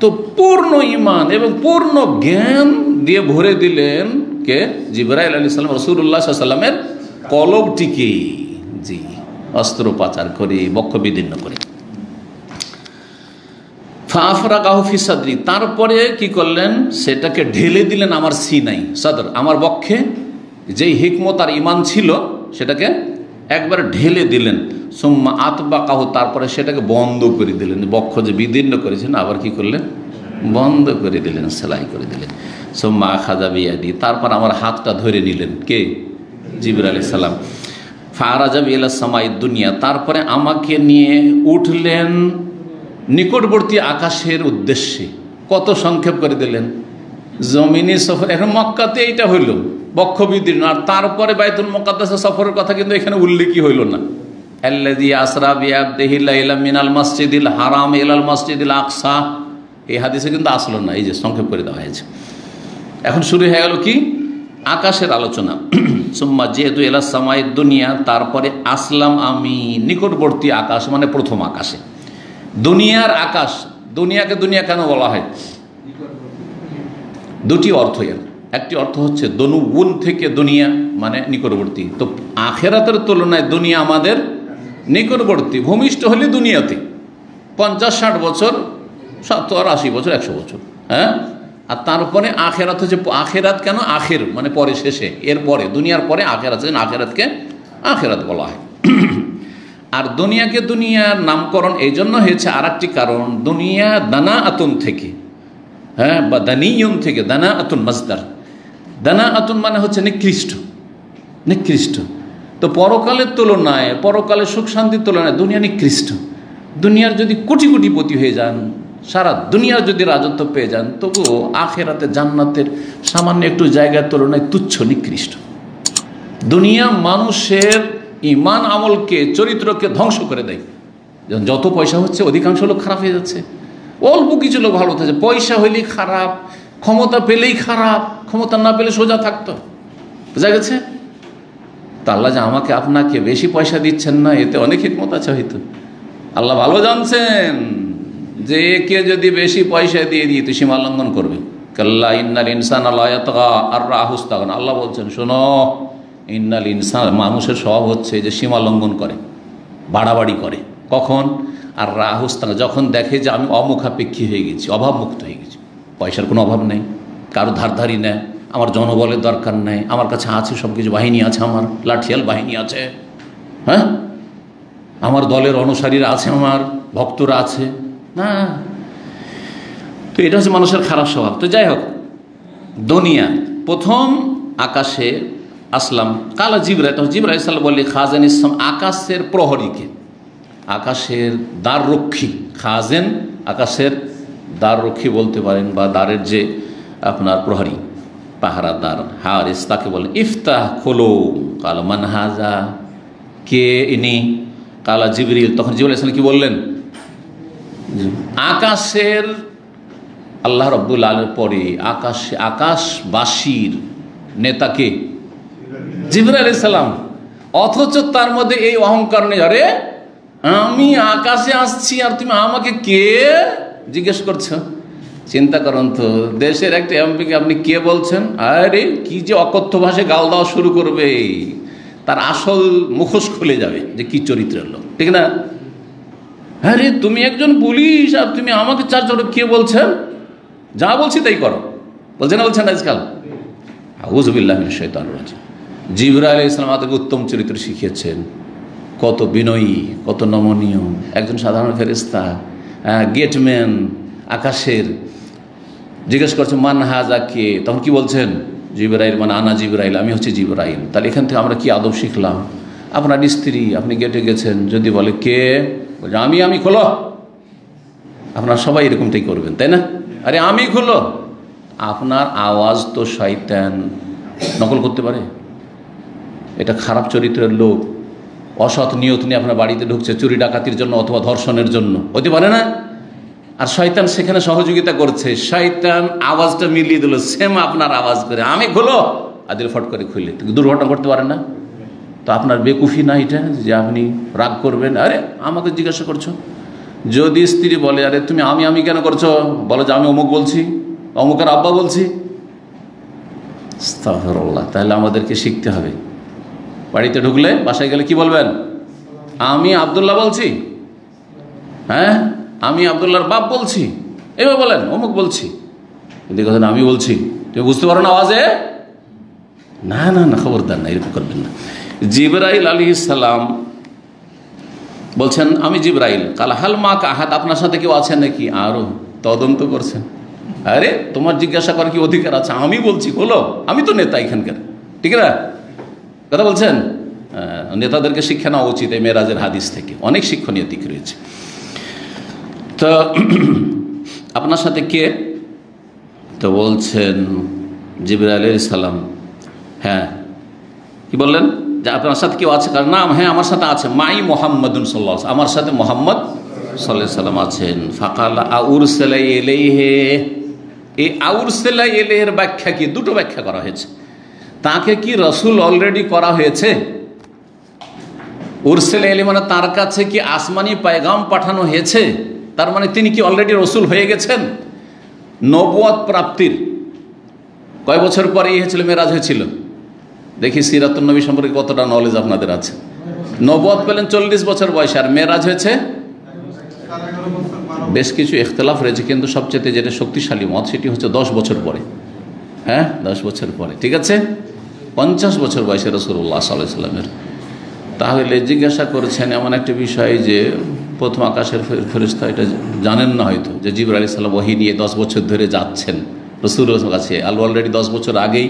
তো পূর্ণ ঈমান এবং পূর্ণ জ্ঞান দিয়ে ভরে দিলেন কে? জিবরাইল আলাইহিস সালাম রাসূলুল্লাহ সাল্লাল্লাহু আলাইহি ওয়াসাল্লামের কলবটিকে, জি, অস্ত্রোপচার করে, বক্ষ বিদীর্ণ করে। ফাফরাগাহু ফি সাদরি, তারপরে কি করলেন? সেটাকে ঢেলে দিলেন আমার সিনাই, সদর, আমার বক্ষে যেই হিকমত আর ঈমান ছিল সেটাকে একবার ঢেলে দিলেন। সুম্মা আতবাকাহু, তারপরে সেটাকে বন্ধ করে দিলেন। বক্ষ যে বিদীর্ণ করেছেন আবার কি করলেন? বন্ধ করে দিলেন, সেলাই করে দিলেন। সুম্মা আখাযা বিয়াদি, তারপর আমার হাতটা ধরে নিলেন কে? জিবরাইল আলাইহিস সালাম। ফারাজা ইলা সামাই দুনিয়া, তারপরে আমাকে নিয়ে উঠলেন নিকটবর্তী আকাশের উদ্দেশ্যে। কত সংক্ষেপ করে দিলেন! জমিনি সফর, এখন মক্কাতে এইটা হইল বক্ষ বিদীর্ণ, আর তারপরে বাইতুল মুকাদ্দাসের সফরের কথা কিন্তু এখানে উল্লেখই হইল না। আল্লাযী আসরা বিআবদিহি লাইলাম মিনাল মাসজিদিল হারাম ইলাল মাসজিদিল আকসা, এই হাদিসে কিন্তু আসলো না, এই যে সংক্ষেপ করে দেওয়া হয়েছে। এখন শুরু হয়ে গেল কি? আকাশের আলোচনা। সুম্মা যেহেতু এলা সামাই দুনিয়া, তারপরে আসলাম আমি নিকটবর্তী আকাশ, মানে প্রথম আকাশে। দুনিয়ার আকাশ, দুনিয়াকে দুনিয়া কেন বলা হয়? দুটি অর্থ এর। একটি অর্থ হচ্ছে দনুগুন থেকে দুনিয়া মানে নিকটবর্তী, তো আখেরাতের তুলনায় দুনিয়া আমাদের নিকটবর্তী। ভূমিষ্ঠ হলে দুনিয়াতে 50-60 বছর, 70-80 বছর, 100 বছর, হ্যাঁ। আর তারপরে আখেরাত হচ্ছে, আখেরাত কেন? আখের মানে পরে, শেষে, এর পরে, দুনিয়ার পরে আখেরাত, আখেরাতকে আখেরাত বলা হয়। আর দুনিয়াকে দুনিয়ার নামকরণ এই জন্য হয়েছে, আর একটি কারণ, দুনিয়া দানা আতুন থেকে, হ্যাঁ, বা দানিয়ন থেকে, দানা আতুন মাজদার। দানা আতুন মানে হচ্ছে নিকৃষ্ট, নিকৃষ্ট। তো পরকালের তুলনায়, পরকালের সুখ শান্তির তুলনায় দুনিয়া নিকৃষ্ট। দুনিয়ার যদি কোটি কোটিপতি হয়ে যান, সারা দুনিয়ার যদি রাজত্ব পেয়ে যান, তবুও আখেরাতে জান্নাতের সামান্য একটু জায়গার তুলনায় তুচ্ছ, নিকৃষ্ট। দুনিয়া মানুষের ঈমান আমলকে, চরিত্রকে ধ্বংস করে দেয়। যত পয়সা হচ্ছে অধিকাংশ লোক খারাপ হয়ে যাচ্ছে, অল্প কিছু লোক ভালো হচ্ছে। পয়সা হইলেই খারাপ, ক্ষমতা পেলেই খারাপ, ক্ষমতা না পেলে সোজা থাকতো, বোঝা গেছে? তা আল্লাহ যে আমাকে আপনাকে বেশি পয়সা দিচ্ছেন না, এতে অনেক হিকমত আছে হয়তো। আল্লাহ ভালো জানছেন যে একে যদি বেশি পয়সা দিয়ে তো সীমা লঙ্ঘন করবে। কাল্লা ইন্নাল ইনসানা লা ইয়াতগা আর রাহু ইস্তাগনা, আল্লাহ বলছেন শোনো, ইন্নাল ইনসান, মানুষের স্বভাব হচ্ছে যে সীমা লঙ্ঘন করে, বাড়াবাড়ি করে। কখন? আর রাহু ইস্তাগনা, যখন দেখে যে আমি অমুখাপেক্ষী হয়ে গেছি, অভাবমুক্ত হয়ে গেছি, পয়সার কোনো অভাব নেই, কারো ধারধারি নেই, আমার জনবলের দরকার নেই, আমার কাছে আছে সব কিছু, বাহিনী আছে, আমার লাঠিয়াল বাহিনী আছে, হ্যাঁ, আমার দলের অনুসারীরা আছে, আমার ভক্তরা আছে না। তো এটা হচ্ছে মানুষের খারাপ স্বভাব। তো যাই হোক, দুনিয়া প্রথম আকাশে আসলাম। কালা জিবরাইল, জিবরাইল আলাইহিস সালাম বললে খাজেন ইসলাম, আকাশের প্রহরীকে, আকাশের দ্বাররক্ষী। খাজেন আকাশের দ্বাররক্ষী বলতে পারেন, বা দ্বারের যে আপনার প্রহরী, পাহারাদার, হারিস, তাকে বলেন ইফতাহ, খোলো। কালা মান হাজা, কে ইনি? কালা জিবরিল। তখন জিবরাইল আলাইহিস সালাম কি বললেন? আকাশের আল্লাহ রাব্বুল আলামিনের পরে আকাশবাসীর নেতাকে জিবরাইল আলাইহিস সালাম। অথচ তার মধ্যে এই অহংকার নেই, আরে আমি আকাশে আসছি আর তুমি আমাকে কে জিজ্ঞেস করছো? চিন্তা করুন তো, দেশের একটা এমপিকে আপনি কে বলছেন? আরে কি যে অকথ্য ভাষায় গাল দেওয়া শুরু করবে, তার আসল মুখোশ খুলে যাবে যে কি চরিত্রের লোক, ঠিক না? আরে তুমি একজন পুলিশ আর তুমি আমাকে চার কে বলছেন? যা বলছি তাই করো, বলছেন না? বলছেন আজকাল। আউযু বিল্লাহি মিনাশ শাইতানির রাজিম। জিবরাইল আলাইহিস সালাম আমাদেরকে উত্তম চরিত্র শিখিয়েছেন, কত বিনয়ী, কত নমনীয় একজন সাধারণ ফেরেশতা, গেটম্যান আকাশের। জিজ্ঞেস করছে মান হাজা, কে? তখন কি বলছেন? জিবরাইল, মানে আনা জিবরাইল, আমি হচ্ছে জিবরাইল। তাহলে এখান থেকে আমরা কি আদব শিখলাম? আপনার স্ত্রী, আপনি গেটে গেছেন, যদি বলে কে, বলছে আমি খোলো, আপনার সবাই এরকমটাই করবেন, তাই না? আরে আমি খোলো। আপনার আওয়াজ তো শয়তান নকল করতে পারে। এটা খারাপ চরিত্রের লোক, অসৎ নিয়ত নিয়ে আপনার বাড়িতে ঢুকছে চুরি ডাকাতির জন্য অথবা ধর্ষণের জন্য, হতে পারে না? আর শয়তান সেখানে সহযোগিতা করছে, শয়তান আওয়াজটা মিলিয়ে দিল সেম আপনার আওয়াজ করে, আমি খোলো, আদিল ফট করে খুলে, দুর্ঘটনা করতে পারে না? তো আপনার বেকুফি না এটা যে আপনি রাগ করবেন? আরে আমাকে জিজ্ঞাসা করছো। যদি স্ত্রী বলে আরে তুমি আমি কেন করছো, বলো যে আমি অমুক বলছি, অমুকের আব্বা বলছি, আস্তাগফিরুল্লাহ। তাহলে আমাদেরকে শিখতে হবে, বাড়িতে ঢুকলে বাসায় গেলে কি বলবেন? আমি আব্দুল্লাহ বলছি, হ্যাঁ আমি আব্দুল্লাহর বাপ বলছি, এবার বলেন অমুক বলছি, কিন্তু কথা আমি বলছি, তুমি বুঝতে পারো না আওয়াজে? না না না, খবরদার না, এরকম করবেন না। জিবরাইল আলাইহিস সালাম বলছেন আমি জিবরাইল। কাল হাল মা কাহাত, আপনার সাথে কেউ আছে নাকি? আরো তদন্ত করছেন। আরে তোমার জিজ্ঞাসা করার কি অধিকার আছে? আমি বলছি বলো, আমি তো নেতা এখানকার, ঠিক না? কথা বলছেন। নেতাদেরকে শিক্ষা নেওয়া উচিত এই মেরাজের হাদিস থেকে, অনেক শিক্ষণীয় দিক রয়েছে। তো আপনার সাথে কে? তো বলছেন জিবরাইল আলাইহিস সালাম। হ্যাঁ, কি বললেন? যে আপনার সাথে কেউ আছে? কার নাম? হ্যাঁ আমার সাথে আছে, মাই মুহাম্মাদুন সাল্লাল্লাহু আলাইহি ওয়াসাল্লাম, আমার সাথে মুহাম্মদ সাল্লাল্লাহু আলাইহি ওয়াসাল্লাম আছেন। ফাকালা আউরসালা ইলাইহি, এই আউরসালা ইলাইহির ব্যাখ্যা কি? দুটো ব্যাখ্যা করা হয়েছে। তাকে কি রাসূল অলরেডি করা হয়েছে? উরসালা ইলাইহি মানে তার কাছে কি আসমানি পয়গাম পাঠানো হয়েছে, তার মানে তিনি কি অলরেডি রাসূল হয়ে গেছেন? নবুয়ত প্রাপ্তির কয় বছর পরে হয়েছিল মেরাজ হয়েছিল? দেখি সিরাতুন নবী সম্পর্কে কতটা নলেজ আপনাদের আছে। নবুয়ত পেলেন 40 বছর বয়সে, আর মেরাজ হয়েছে বেশ কিছু ইখতিলাফ রয়েছে, কিন্তু সবচেয়ে যেটা শক্তিশালী মত সেটি হচ্ছে 10 বছর পরে। হ্যাঁ 10 বছর পরে, ঠিক আছে, 50 বছর বয়সে রাসূলুল্লাহ সাল্লাল্লাহু আলাইহি ওয়াসাল্লামের। তাহলে জিজ্ঞাসা করেছেন এমন একটা বিষয় যে প্রথম আকাশের ফেরেশতা এটা জানেন না হয়তো, যে জিবরাইল আলাইহিস সালাম ওহী নিয়ে 10 বছর ধরে যাচ্ছেন রাসূলের কাছে, অলরেডি 10 বছর আগেই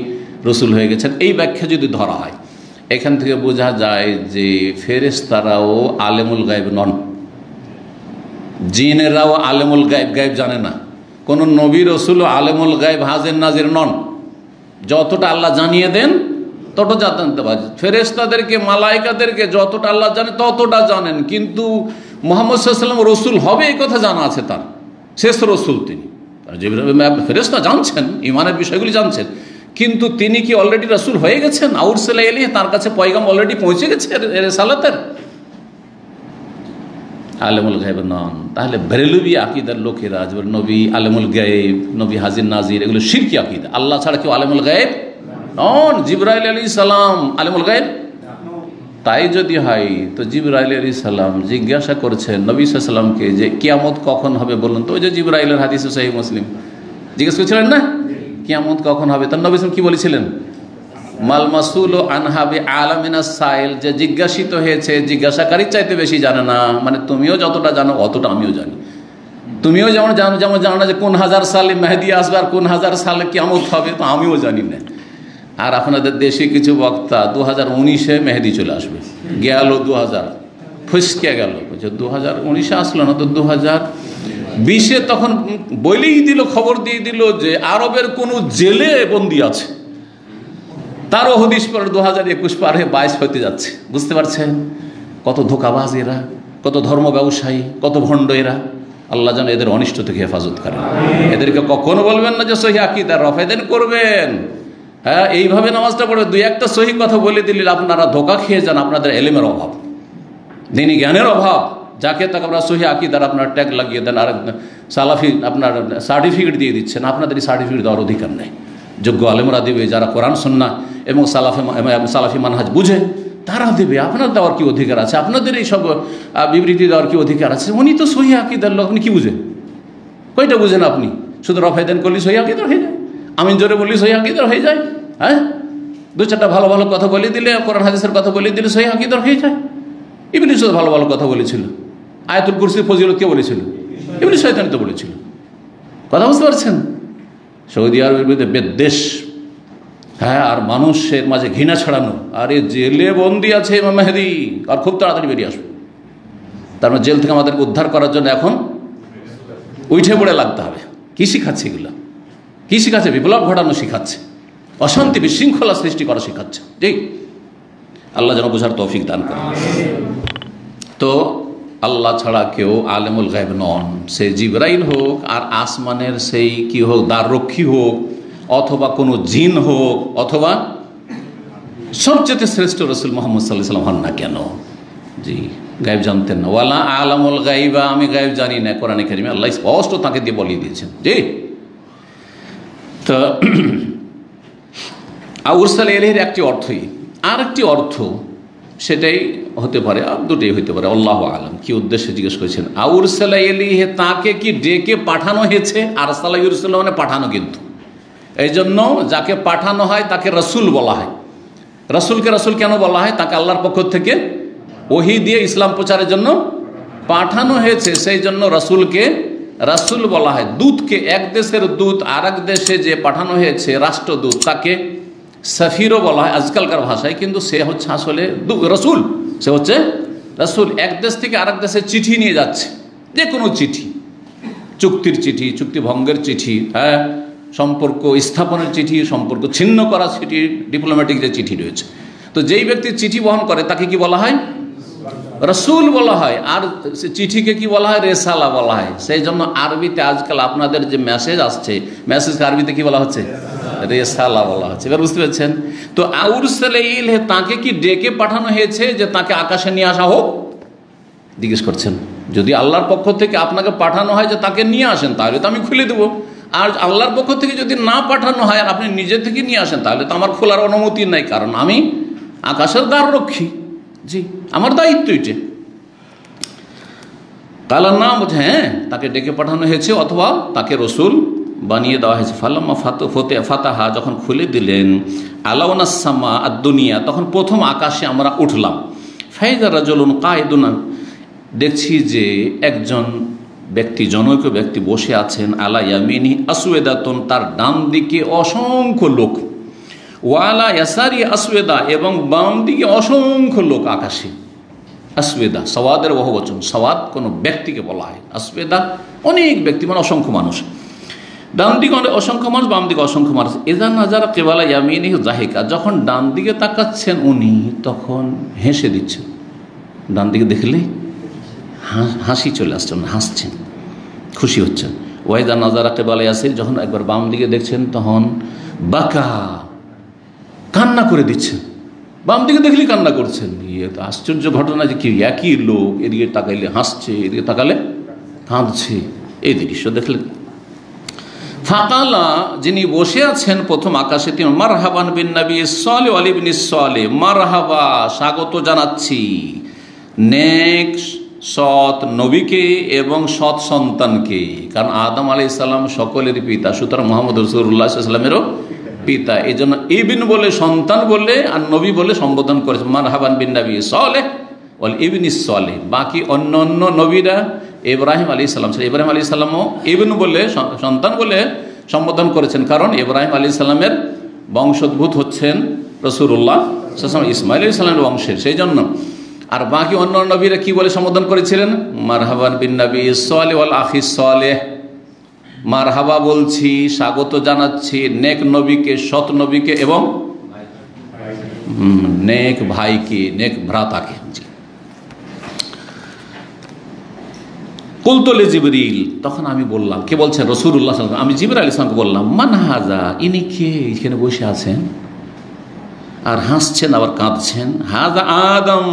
রসুল হয়ে গেছেন। এই ব্যাখ্যা যদি ধরা হয়, এখান থেকে বোঝা যায় যে ফেরেশতারাও আলেমুল গায়েব নন, জিনেরাও আলেমুল গায়েব, গায়েব জানে না। কোন নবী রসুল আলেমুল গায়েব হাজির নাজির নন। যতটা আল্লাহ জানিয়ে দেন ততটা জানতে পারে। ফেরেশতাদেরকে, মালাইকাদেরকে যতটা আল্লাহ জানে ততটা জানেন, কিন্তু মুহাম্মদ সাল্লাল্লাহু আলাইহি ওয়াসাল্লাম রসুল হবে এই কথা জানা আছে তার, শেষ রসুল তিনি। ফেরেশতা জানছেন, ইমানের বিষয়গুলি জানছেন, কিন্তু তিনি কি অলরেডি রাসূল হয়ে গেছেন? আউরসালা ইলাইহি, তার কাছে পয়গাম অলরেডি পৌঁছে গেছে রিসালাতের? আলেমুল গায়েব নন। তাহলে বেরেলভি আকীদার লোকেরা নবী আলেমুল গায়েব, নবী হাজির নাজির, এগুলো শিরকি আকীদা। আল্লাহ ছাড়া কেউ আলেমুল গায়েব নন। জিবরাইল আলাইহিস সালাম আলেমুল গায়েব? তাই যদি হয় তো জিবরাইল আলাইহিস সালাম জিজ্ঞাসা করছেন নবী সাল্লাল্লাহু আলাইহি ওয়াসাল্লামকে যে কিয়ামত কখন হবে বলুন তো। ওই যে জিবরাইলের হাদিসে সহিহ মুসলিম জিজ্ঞেস করেছিলেন না কিয়ামত কখন হবে, তার নবী কি বলেছিলেন? মাল মাসউলু আনহা বিআলামিনাস সাইল, যে জিজ্ঞাসিত হয়েছে জিজ্ঞাসাকারীর চাইতে বেশি জানে না। মানে তুমিও যতটা জানো অতটা আমিও জানি। তুমিও যেমন জানো না যে কোন হাজার সালে মেহেদী আসবে আর কোন হাজার সালে কিয়ামত হবে, তো আমিও জানি না। আর আপনাদের দেশে কিছু বক্তা 2019-এ মেহেদী চলে আসবে, গেল 2000 ফসকে গেল, 2019-এ আসলো না তো 2020-এ তখন বলেই দিল, খবর দিয়ে দিল যে আরবের কোন জেলে বন্দী আছে, তারও হদিস পরে 2021 পার হয়ে 22 হতে যাচ্ছে। বুঝতে পারছেন কত ধোঁকাবাজ এরা, কত ধর্ম ব্যবসায়ী, কত ভণ্ড এরা। আল্লাহ যেন এদের অনিষ্ট থেকে হেফাজত করেন। এদেরকে কখনো বলবেন না যে সহিহ আকীদা রফেদেন করবেন। হ্যাঁ এইভাবে নামাজটা পড়বে, দুই একটা সহি কথা বলে দিলে আপনারা ধোঁকা খেয়ে যান। আপনাদের এলেমের অভাব, দিনী জ্ঞানের অভাব। যাকে তাকে আপনারা সহিহ আকীদার আপনার ট্যাগ লাগিয়ে দেন, আর সালাফি আপনার সার্টিফিকেট দিয়ে দিচ্ছেন। আপনাদের এই সার্টিফিকেট দেওয়ার অধিকার নেই। যোগ্য আলেমরা দেবে, যারা কোরআন সুন্নাহ এবং সালাফি মানহাজ বুঝে তারা দেবে। আপনার দেওয়ার কি অধিকার আছে? আপনাদের এই সব বিবৃতি দেওয়ার কি অধিকার আছে? উনি তো সহিহ আকীদার লোক, আপনি কি বুঝেন? কয়টা বুঝেন আপনি? শুধু রফায়দান করলে সহিহ আকীদার হয়ে যায়, আমিন জোরে বললে সহিহ আকীদার হয়ে যায়। হ্যাঁ দু চারটা ভালো ভালো কথা বলে দিলে, কোরআন হাদিসের কথা বলে দিলে সহিহ আকীদার হয়ে যায়। ইবলিস ভালো ভালো কথা বলেছিল। আয়াতুল কুরসির ফজিলত কে বলেছিল? ইবলিস শয়তান তো বলেছিল। কথা বুঝতে পারছেন? সৌদি আরবের বিরুদ্ধে বিদ্বেষ, হ্যাঁ, আর মানুষের মাঝে ঘৃণা ছড়ানো, আরে জেলে বন্দি আছে ইমাম মেহেদী আর খুব তাড়াতাড়ি বেরিয়ে আসবে। তার মানে জেল থেকে আমাদেরকে উদ্ধার করার জন্য এখন উঠে পড়ে লাগতে হবে। কি শিখাচ্ছে এগুলো? কি শিখাচ্ছে? বিপ্লব ঘটানো শিখাচ্ছে, অশান্তি বিশৃঙ্খলা সৃষ্টি করা শিখাচ্ছে। জি, আল্লাহ যেন বোঝার তৌফিক দান করেন। তো আল্লাহ ছাড়া কেউ আলেমুল গায়ব নন, সে জিবরাইল হোক আর আসমানের সেই কি হোক দ্বাররক্ষী হোক, অথবা কোনো জিন হোক, অথবা সবচেয়ে শ্রেষ্ঠ রসুল মুহাম্মদ সাল্লাল্লাহু আলাইহি ওয়াসাল্লাম হন না কেন। জি, গায়েব জানতেন না। ওয়ালা আলামুল গায়বা, আমি গায়েব জানি না, কোরআনে কারিমে আল্লাহ স্পষ্ট তাকে দিয়ে বলিয়ে দিয়েছেন। জি, তো আউরসাল ইলাইহির একটি অর্থই, আর একটি অর্থ সেটাই হতে পারে, আর দুটোই হতে পারে, আল্লাহু আলাম। কি উদ্দেশ্যে জিজ্ঞেস করেছেন? আউরসাল ইলাইহি, তাকে কি ডেকে পাঠানো হয়েছে? আরসালা ইউরসালু মানে পাঠানো, কিন্তু এই জন্য যাকে পাঠানো হয় তাকে রসুল বলা হয়। রসুলকে রসুল কেন বলা হয়? তাকে আল্লাহর পক্ষ থেকে ওহী দিয়ে ইসলাম প্রচারের জন্য পাঠানো হয়েছে, সেই জন্য রসুলকে রাসূল বলা হয়। দূতকে, এক দেশের দূত আর এক দেশে যে পাঠানো হয়েছে রাষ্ট্রদূত, তাকে সাফিরও বলা হয় আজকালকার ভাষায়, কিন্তু সে হচ্ছে আসলে রসুল। সে হচ্ছে রসুল। এক দেশ থেকে আরেক দেশে চিঠি নিয়ে যাচ্ছে, যে কোনো চিঠি, চুক্তির চিঠি, চুক্তি ভঙ্গের চিঠি, হ্যাঁ, সম্পর্ক স্থাপনের চিঠি, সম্পর্ক ছিন্ন করা চিঠি, ডিপ্লোম্যাটিক যে চিঠি রয়েছে। তো যেই ব্যক্তি চিঠি বহন করে তাকে কি বলা হয়? রসুল বলা হয়। আর চিঠিকে কি বলা হয়? রেসালা বলা হয়। সেই জন্য আরবিতে আজকাল আপনাদের যে মেসেজ আসছে, মেসেজকে আরবিতে কি বলা হচ্ছে? রেসালা বলা হচ্ছে। এবার বুঝতে পারছেন? তো আউরসালা ইলাইহি, তাকে কি ডেকে পাঠানো হয়েছে যে তাকে আকাশে নিয়ে আসা হোক? জিজ্ঞেস করছেন। যদি আল্লাহর পক্ষ থেকে আপনাকে পাঠানো হয় যে তাকে নিয়ে আসেন, তাহলে তো আমি খুলে দেবো। আর আল্লাহর পক্ষ থেকে যদি না পাঠানো হয় আর আপনি নিজে থেকে নিয়ে আসেন, তাহলে তো আমার খোলার অনুমতি নাই, কারণ আমি আকাশের দ্বাররক্ষী। জি, আমার দায়িত্ব এটা। কালার নাম বলছে, হ্যাঁ, তাকে ডেকে পাঠানো হয়েছে অথবা তাকে রসুল বানিয়ে দেওয়া হয়েছে। ফালাম্মা ফাতাহা, যখন খুলে দিলেন, আলাউনাস সামা আদ-দুনিয়া, তখন প্রথম আকাশে আমরা উঠলাম। ফাইজা রাজুলুন কায়দুন, দেখছি যে একজন ব্যক্তি, জনৈক ব্যক্তি বসে আছেন, আলা ইয়ামিনি আসওয়াদাতুন, তার ডান দিকে অসংখ্য লোক, ওয়ালা ইয়াসারি আসওয়াদা, এবং বাম দিকে অসংখ্য লোক আকাশে। আসওয়াদা সওয়াদের বহুবচন, সওয়াদ কোনো ব্যক্তিকে বলা হয়, আসওয়াদা অনেক ব্যক্তি, মানে অসংখ্য মানুষ। ডান দিকে অসংখ্য মানুষ, বাম দিকে অসংখ্য মানুষ। ইযা নাযারা কিবালা ইয়ামিনিহি যাহিকা, যখন ডান দিকে তাকাচ্ছেন উনি, তখন হেসে দিচ্ছেন। ডান দিকে দেখলে হাসি চলে আসছেন, হাসছেন, খুশি হচ্ছেন। ওয়াইদা নাযারা কিবালা ইয়াসির, যখন একবার বাম দিকে দেখছেন তখন বাকা, কান্না করে দিচ্ছেন। বাম দিকে দেখলে কান্না করছেন। ইয়ে তো আশ্চর্য ঘটনা, যে কি একই লোক, এদিকে তাকাইলে হাসছে, এদিকে তাকালে কাঁদছে। এই দৃশ্য দেখলে ফাকালা, যিনি বসে আছেন প্রথম আকাশে, তিনি মারহাবান বিন নবী সালেহ ওয়া ইবনি সালেহ, মারহাবা, স্বাগত জানাচ্ছি নেক সৎ নবীকে এবং সৎ সন্তানকে। কারণ আদম আলাইহিস সালাম সকলের পিতা, সুতরাং মুহাম্মদ রাসূলুল্লাহ সাল্লাল্লাহু আলাইহি ওয়াসাল্লামেরও পিতা। এই জন্য ইবিন বলে, সন্তান বলে, আর নবী বলে সম্বোধন করেছে। মারহাবান বিন নবী সালেহ ওয়াল ইবনি সালেহ। বাকি অন্য অন্য নবীরা, ইব্রাহিম আলাইহিস সালাম, ইব্রাহিম আলাইহিস সালামও ইবন বলে, সন্তান বলে সম্বোধন করেছেন, কারণ ইব্রাহিম আলাইহিস সালামের বংশোদ্ভূত হচ্ছেন রাসূলুল্লাহ সাল্লাল্লাহু আলাইহি ওয়াসাল্লাম, ইসমাঈল আলাইহিস সালামের বংশের, সেই জন্য। আর বাকি অন্য নবীরা কি বলে সম্বোধন করেছিলেন? মারহাবান বিন নবী সালেহ ওয়াল আখি সালেহ, মারহাবা বলছি, স্বাগত জানাচ্ছি নেক নবীকে, সৎ নবীকে এবং নেক ভাইকে, নেক ভ্রাতাকে। কুলতু লিজিবরিল, তখন আমি বললাম, কে বলছেন? রাসূলুল্লাহ সাল্লাল্লাহু আলাইহি ওয়াসাল্লাম। আমি জিবরাইল আলাইহিস সালামকে বললাম, মান হাযা, ইনি কে এখানে বসে আছেন আর হাসছেন আবার কাঁদছেন? হাযা আদম,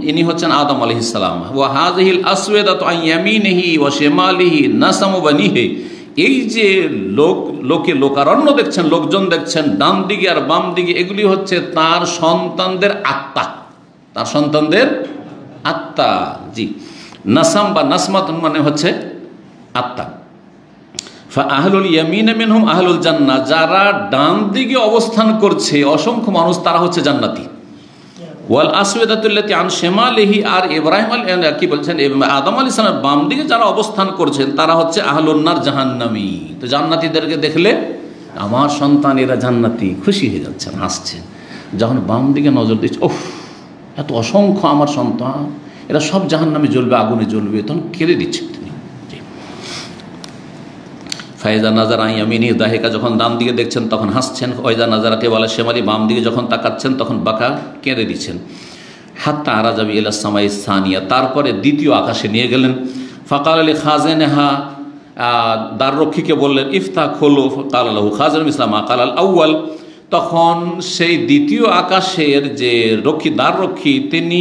ইনি হচ্ছেন আদম আলাইহিস সালাম। ওয়া হাযিহিল আসওয়াদাতু আন ইয়ামিনিহি ওয়া শিমালিহি নাসামু বানিহি, এই যে লোকারণ্য দেখছেন, লোকজন দেখছেন ডান দিকে আর বাম দিকে, এগুলি হচ্ছে তার সন্তানদের আত্মা, তার সন্তানদের আত্মা। জি, নাসাম বা নাসমাত মানে হচ্ছে আত্মা। আহলুল ইয়ামিন মিনহুম আহলুল জান্নাহ, যারা ডান দিকে অবস্থান করছে অসংখ্য মানুষ, তারা হচ্ছে জান্নাতি। ওয়াল আসওয়াদাতুল্লাতি আন শিমালিহি, আর ইব্রাহিম কি বলছেন, আদম আলাইহিস সালামের বাম দিকে যারা অবস্থান করছেন তারা হচ্ছে আহলুন নার, জাহান্নামী। তো জান্নাতীদেরকে দেখলে আমার সন্তান এরা জান্নাতি, খুশি হয়ে যাচ্ছেন, হাসছেন। যখন বাম দিকে নজর দিচ্ছে, ওফ এত অসংখ্য আমার সন্তান, এরা সব জাহান্নামে জ্বলবে, আগুনে জ্বলবে, তখন কেঁদে দিচ্ছেন তিনি। ফায়জা নাজার আইয়ামিনী দাহিকা, যখন ডান দিকে দেখছেন তখন হাসছেন। ওয়াইজা নাজারাকে বলা শেমালি, বাম দিকে যখন তাকাচ্ছেন তখন বাঁকা কেঁদে দিচ্ছেন। হাত্তা আরাজাবি ইলা সামাই সানিয়া, তারপরে দ্বিতীয় আকাশে নিয়ে গেলেন। ফাকাল আলী খাজেনেহা, দ্বাররক্ষীকে বললেন ইফতা খোলো। কাল আল্লাহু খাজেন ইসলাম কাল আল আউ্য়াল, তখন সেই দ্বিতীয় আকাশের যে দ্বাররক্ষী তিনি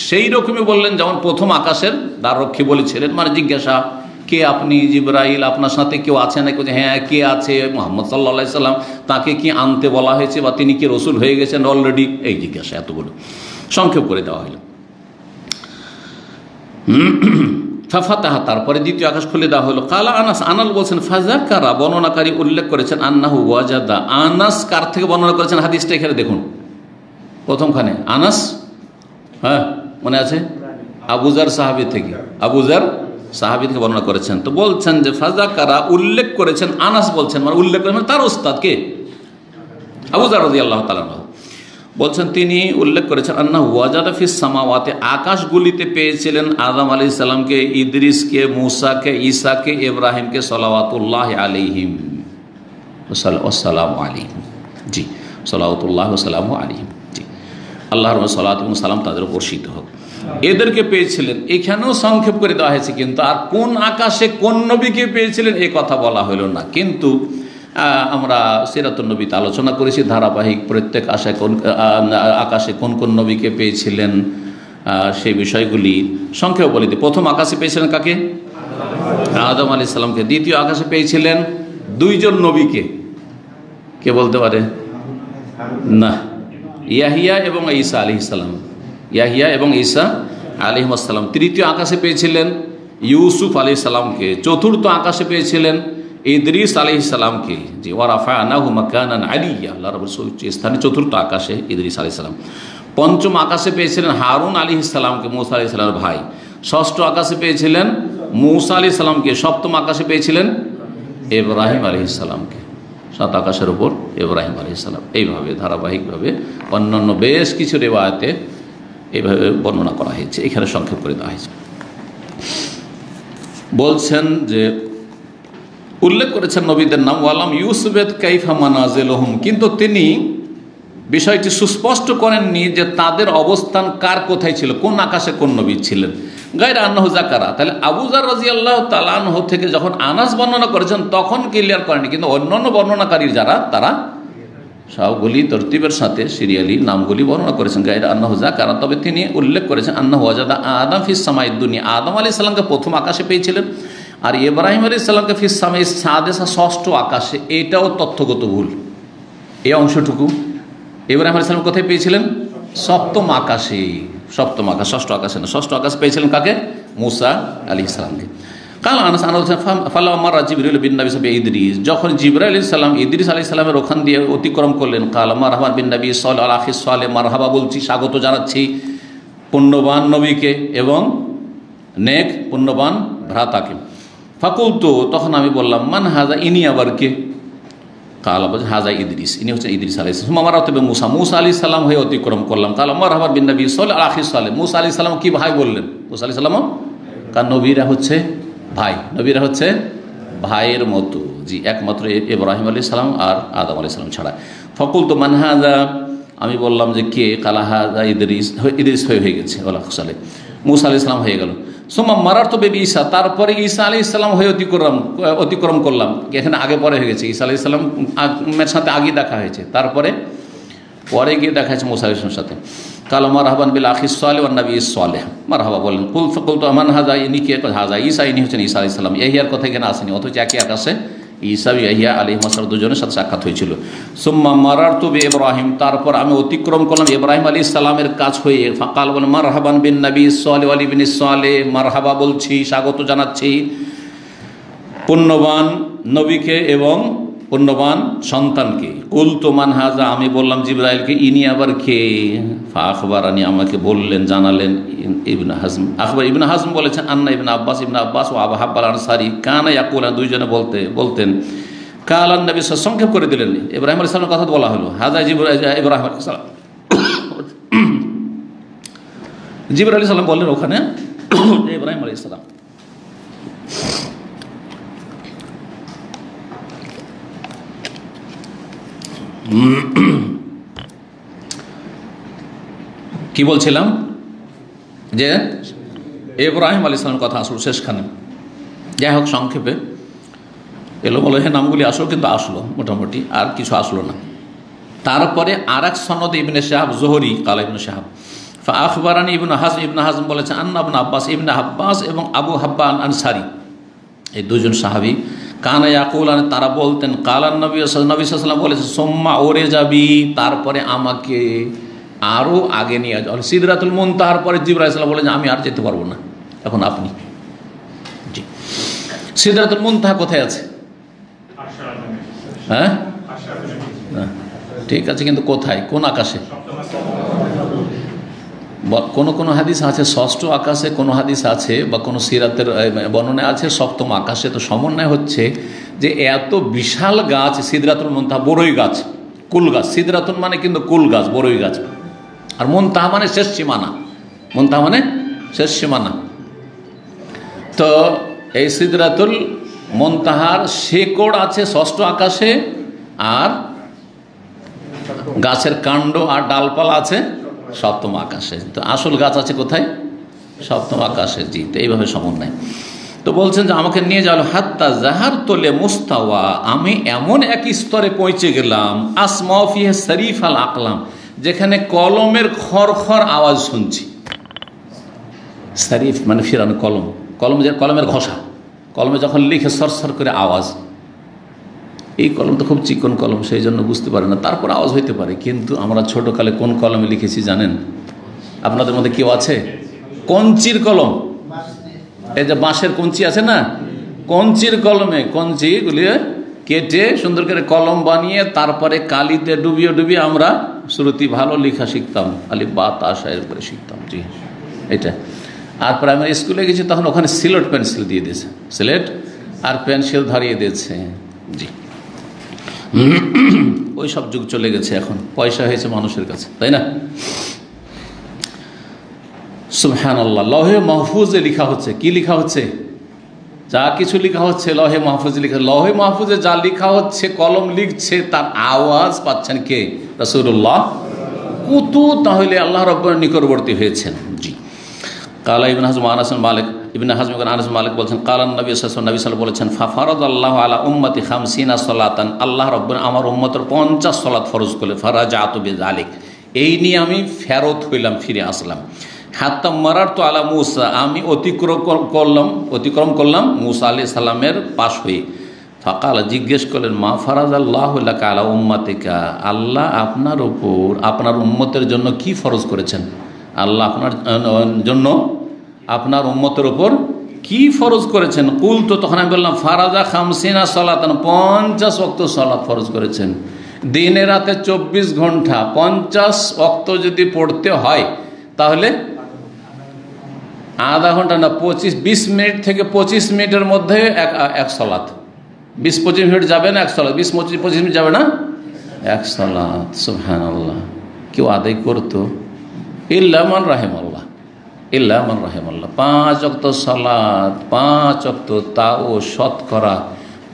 সেই রকমই বললেন যেমন প্রথম আকাশের দ্বাররক্ষী বলেছিলেন, মানে জিজ্ঞাসা, কে আপনি? জিবরাইল, আপনার সাথে কেউ আছে নাকি? হ্যাঁ, কে আছে? মুহাম্মদ সাল্লাল্লাহু আলাইহি সাল্লাম, তাকে কি আনতে বলা হয়েছে বা তিনি কি রসুল হয়ে গেছেন অলরেডি? এই জিজ্ঞাসা এতগুলো সংক্ষেপ করে দেওয়া হলো। ফাফাতাহা, তারপরে দ্বিতীয় আকাশ খুলে দেওয়া হলো। কালা আনাস, আনাল বলছেন ফাযাকারা, বর্ণনাকারী উল্লেখ করেছেন আন্নাহু ওয়াজাদা। আনাস কার থেকে বর্ণনা করেছেন হাদিসটা এখানে দেখুন, প্রথমখানে আনাস, হ্যাঁ মনে আছে, আবুজার সাহাবী থেকে, আবুজার সাহাবী থেকে বর্ণনা করেছেন। তো বলছেন যে ফাযাকারা, উল্লেখ করেছেন, আনাস বলছেন মানে উল্লেখ করেছেন তার ওস্তাদ কে, আবুজার রাদিয়াল্লাহু তাআলা বলছেন, তিনি উল্লেখ করেছেন আন্নাহু ওয়াজাদা ফিস সামাওয়াতি, আকাশগুলিতে পেয়েছিলেন আদম আলাইহিস সালামকে, ইদ্রিসকে, মূসাকে, ঈসাকে, ইব্রাহিমকে সালাওয়াতুল্লাহি আলাইহিম ওয়াসসালামু আলাইহিম। জি, সালাওয়াতুল্লাহি ওয়াসসালামু আলাইহিম। জি, আল্লাহর সালাত এবং সালাম তাদের উপর বর্ষিত হোক। এদেরকে পেয়েছিলেন, এখানেও সংক্ষেপ করে দেওয়া হয়েছে, কিন্তু আর কোন আকাশে কোন নবীকে পেয়েছিলেন এ কথা বলা হইল না। কিন্তু আমরা সিরাতুন নবীতে আলোচনা করেছি ধারাবাহিক, প্রত্যেক আকাশে কোন কোন নবীকে পেয়েছিলেন সেই বিষয়গুলি সংক্ষেপে বলে দিই। প্রথম আকাশে পেয়েছিলেন কাকে? আদম আলাইহিস সালামকে। দ্বিতীয় আকাশে পেয়েছিলেন দুইজন নবীকে, কে বলতে পারে? না, ইয়াহিয়া এবং ঈসা আলাইহিস সালাম, ইয়াহিয়া এবং ঈসা আলাইহিস সালাম। তৃতীয় আকাশে পেয়েছিলেন ইউসুফ আলাইহিস সালামকে। চতুর্থ আকাশে পেয়েছিলেন ইদ্রিস আলাইহিস সালামকে। জি, ওয়া রাফা'নাহু মাকানান আলিয়্যা, আল্লাহ রাব্বুল সুবহানাহু স্থানে চতুর্থ আকাশে ইদ্রিস আলাইহিস সালাম। পঞ্চম আকাশে পেয়েছিলেন হারুন আলাইহিস সালামকে, মূসা আলাইহিস সালামের ভাই। ষষ্ঠ আকাশে পেয়েছিলেন মূসা আলাইহিস সালামকে। সপ্তম আকাশে পেয়েছিলেন ইব্রাহিম আলাইহিস সালামকে। সাত আকাশের উপর ইব্রাহিম আলাইহিস সালাম। এইভাবে ধারাবাহিকভাবে অন্যান্য বেশ কিছু রিওয়ায়াতে এইভাবে বর্ণনা করা হয়েছে, এখানে সংক্ষেপ করে দেওয়া হয়েছে। বলছেন যে উল্লেখ করেছেন নবীদের নাম, ওয়ালাম ইউসুবেদ কাইফা মানাজিলুহুম, কিন্তু তিনি বিষয়টি সুস্পষ্ট করেননি যে তাদের অবস্থান কার কোথায় ছিল, কোন আকাশে কোন নবী ছিলেন। গায়রা আন্নাহু যাকারা, তাহলে আবুজার রাদিয়াল্লাহু তাআলা আনহু থেকে যখন আনাস বর্ণনা করেছেন তখন ক্লিয়ার করেনি, কিন্তু অন্যান্য বর্ণনাকারী যারা তারা সবগুলি তরতিবের সাথে সিরিয়ালি নামগুলি বর্ণনা করেছেন। গায়রা আন্নাহু যাকারা, তবে তিনি উল্লেখ করেছেন আন্নাহু ওয়াজাদা আদম ফিস সামাইদ দুনিয়া, আদম আলাইহিস সালামকে প্রথম আকাশে পেয়েছিলেন, আর ইব্রাহিম আলাইহিস সালামকে ফিস সামাই সাদেসা, ষষ্ঠ আকাশে। এটাও তথ্যগত ভুল এই অংশটুকু। ইব্রাহিম আলাইহিস সালাম কোথায় পেয়েছিলেন? সপ্তম আকাশে। সপ্তম আকাশ, ষষ্ঠ আকাশে না। ষষ্ঠ আকাশে পেয়েছিলেন কাকে? মূসা আলাইহিস সালামকে। কাল আনাস ফালাম্মা জিবরিল বিন নবী সাল্লাল্লাহু ইদ্রিস, যখন জিবরাইল আলাইহিস সালাম ইদ্রিস আলাইহিস সালামের ওখান দিয়ে অতিক্রম করলেন, কাল মারহাবান বিন নবী সাল্লাল্লাহু আলাইহি ওয়াসাল্লাম, মারহাবা বলছি, স্বাগত জানাচ্ছি পুণ্যবান নবীকে এবং নেক পুণ্যবান ভ্রাতাকে। ফাকুলতু, তখন আমি বললাম, মান হাজা, ইনি আবার কে? কালা বলছে হাজা ইদ্রিস, ইনি হচ্ছেন ইদ্রিস আলাইহিস সালাম। আমার তবে মুসা, মুসা আলাইহিস সালাম হয়ে অতিক্রম করলাম। কালা মারহাবান বিন নবী সাল্লাল্লাহু আলাইহি ওয়াসাল্লাম, মুসা আলাইহিস সালাম কি ভাই বললেন? মুসা আলাইহিস সালাম, কারণ নবীরা হচ্ছে ভাই, নবীরা হচ্ছে ভাইয়ের মতো। জি, একমাত্র ইব্রাহিম আলাইহিস সালাম আর আদম আলাইহিস সালাম ছাড়া। ফাকুলতু মান হাজা, আমি বললাম যে কে? কালা হাজা ইদ্রিস, ইদ্রিস হয়ে গেছে, মুসা আলাইহিস সালাম হয়ে গেল। সুম্মা মারারতু বিবি ঈসা, তারপরে ঈসা আলাইহিস সালাম হয়ে অতিক্রম করলাম। এখানে আগে পরে হয়ে গেছে, ঈসা আলাইহিস সালামের সাথে আগে দেখা হয়েছে, তারপরে পরে গিয়ে দেখা যাচ্ছে মুসা আলাইহিস সালামের সাথে। কাল মারহাবান বিল আখিস সালেহ ওয়ান নবী সালেহ, মারহাবা বলেন। কুলতু মান হাজা, ইনি কে? হাজা ঈসা, ইনি হচ্ছেন ঈসা আলাইহিস সালাম। ইয়াহিয়ার কথা এখানে আসেনি, অথচ একই আকাশে ঈসা ইয়াহিয়া আলাইহিস সালাম দুজনের সাথে সাক্ষাৎ হয়েছিল। সুম্মা মারারতু বি ইব্রাহিম, তারপর আমি অতিক্রম করলাম ইব্রাহিম আলাইহিস সালামের কাছ হয়ে। ফাকাল বলেন মারহাবান বিন নবী সালেহ ওয়া ইবনি সালেহ, মারহাবা বলছি, স্বাগত জানাচ্ছি পুণ্যবান নবীকে এবং পুণ্যবান সন্তানকে। কুলতু মান হাজা, আমি বললাম জিবরাইলকে, ইনি আবার কে? ফাখবারানি, আমাকে বললেন, জানালেন ইবনে হাজম। আখবর ইবনে হাজম বলেছেন আন্না ইবনে আব্বাস ও আবু হাব্বাল আনসারী কানা ইয়াকুলান, দুইজনে বলতেন কালান নবী সংক্ষেপ করে দিলেন। ইব্রাহিম আলাইহিস সালামের কথা বলা হলো, হাজা ইব্রাহিম আলাইহিস সালাম। জিবরাইল আলাইহিস সালাম বললেন ওখানে ইব্রাহিম আলাইহিস সালাম। কি বলছিলাম যে ইব্রাহিম আলাইহিস সালামের কথা আসলো শেষখানে। যাই হোক, সংক্ষেপে এলোমেলো নামগুলি আসলো, কিন্তু আসলো মোটামুটি, আর কিছু আসলো না। তারপরে আর এক সনদ ইবনে শাহাব জোহরি কালা ইবনে শাহাব আখবরানি ইবনে হাজম, ইবনে হাজম বলেছে আন্না ইবনে আব্বাস, ইবনে আব্বাস এবং আবু হাব্বান আনসারি, এই দুজন সাহাবী, কানা ইয়াকুলান, তারা বলতেন, কালান নবী সাল্লাল্লাহু আলাইহি ওয়াসাল্লাম বলেছে, সোম্মা ওরে যাবি, তারপরে আমাকে আরও আগে নিয়ে যাও সিদরাতুল মুনতাহার পরে। জিবরাইল আলাইহিস সালাম বলেন, আমি আর যেতে পারবো না, এখন আপনি। জি, সিদরাতুল মুনতাহা কোথায় আছে? হ্যাঁ, ঠিক আছে, কিন্তু কোথায়, কোন আকাশে? কোন কোন হাদিস আছে ষষ্ঠ আকাশে, কোন হাদিস আছে বা কোন সিরাতের বর্ণনায় আছে সপ্তম আকাশে। তো সমন্বয় হচ্ছে যে এত বিশাল গাছ সিদরাতুল মুনতাহা, বড়ই গাছ, কুল গাছ। সিদরাতুল মানে কিন্তু কুল গাছ, বড়ই গাছ। আর মুনতাহা মানে শেষ সীমানা, মুনতাহা মানে শেষ সীমানা। তো এই সিদরাতুল মুনতাহার শেকড় আছে ষষ্ঠ আকাশে, আর গাছের কাণ্ড আর ডালপালা আছে সপ্তম আকাশে। তো আসল গাছ আছে কোথায়? সপ্তম আকাশে। জি, তো এইভাবে সমন্বয়। তো বলছেন যে আমাকে নিয়ে যাওয়া হাত্তা জাহার তোলে মুস্তাওয়া, আমি এমন এক স্তরে পৌঁছে গেলাম, আসমাফিহে শরীফ আল আকলাম, যেখানে কলমের খড়খড় আওয়াজ শুনছি। শরীফ মানে ফিরানো কলম, কলম যে কলমের ঘষা, কলমে যখন লিখে সরসর করে আওয়াজ। এই কলম তো খুব চিকন কলম, সেই জন্য বুঝতে পারে না, তারপর আওয়াজ হইতে পারে। কিন্তু আমরা ছোটোকালে কোন কলমে লিখেছি জানেন? আপনাদের মধ্যে কেউ আছে? কঞ্চির কলম, এই যে বাঁশের কঞ্চি আছে না, কঞ্চির কলমে কঞ্চিগুলি কেটে সুন্দর করে কলম বানিয়ে তারপরে কালিতে ডুবিয়ে ডুবিয়ে আমরা শ্রুতি ভালো লেখা শিখতাম, আলিফ বা তা শায়ের করে শিখতাম। জি, এটা। আর প্রাইমারি স্কুলে গেছি তখন ওখানে সিলেট পেন্সিল দিয়ে দিয়েছে, সিলেট আর পেন্সিল ধরিয়ে দিয়েছে। জি, ওই সব যুগ চলে গেছে, এখন পয়সা হয়েছে মানুষের কাছে, তাই না? সুবহানাল্লাহ। লহে মাহফুজে লেখা হচ্ছে, কি লেখা হচ্ছে? যা কিছু লেখা হচ্ছে লহে মাহফুজে লেখা। লহে মাহফুজে যা লেখা হচ্ছে, কলম লিখছে, তার আওয়াজ পাচ্ছেন কে? রাসূলুল্লাহ। কত তাহলে আল্লাহ রাব্বুর নিকটবর্তী হয়েছেন। জি, কালা ইবনে হাজম আনাস মালিক, ইবনে হাজম আনাস মালিক বলছেন, কালান নবী সাল্লাল্লাহু আলাইহি বলেছেন, ফারাদাল্লাহু আলা উম্মতি 50 সালাতান, আল্লাহ রাব্বুর আমার উম্মতের 50 সালাত ফরজ করলেন। ফারাজাতু বিযালিক, এই নিয়ে আমি ফেরত হইলাম, ফিরে আসলাম। হাত্তা মারারতু আলা মুসা, আমি অতিক্রম করলাম মুসা আলাইহিস সালামের পাশ হয়ে। ফাকাল, জিজ্ঞেস করলেন, মা ফারাদাল্লাহু লাকা আলা উম্মাতিকা, আল্লাহ আপনার উপর আপনার উম্মতের জন্য কি ফরজ করেছেন? আল্লাহ আপনার জন্য আপনার উম্মতের উপর কি ফরজ করেছেন? কুল, তো তখন আমি বললাম, ফারাজা 50 সালাতান, 50 ওয়াক্ত সালাত ফরজ করেছেন। দিনে রাতে 24 ঘন্টা 50 ওয়াক্ত যদি পড়তে হয় তাহলে আধা ঘন্টা না, 20 মিনিট থেকে 25 মিনিটের মধ্যে এক সালাত। 20-25 মিনিট যাবে না এক সালাত, 20-25 মিনিট যাবে না এক সালাত। সুবহানাল্লাহ। কেউ আদায় করতো? ইল্লা মান রাহিমাল্লাহ, ইল্লা মান রাহিমাল্লাহ। 5 ওয়াক্ত সালাত, 5 ওয়াক্ত, তাও শতকরা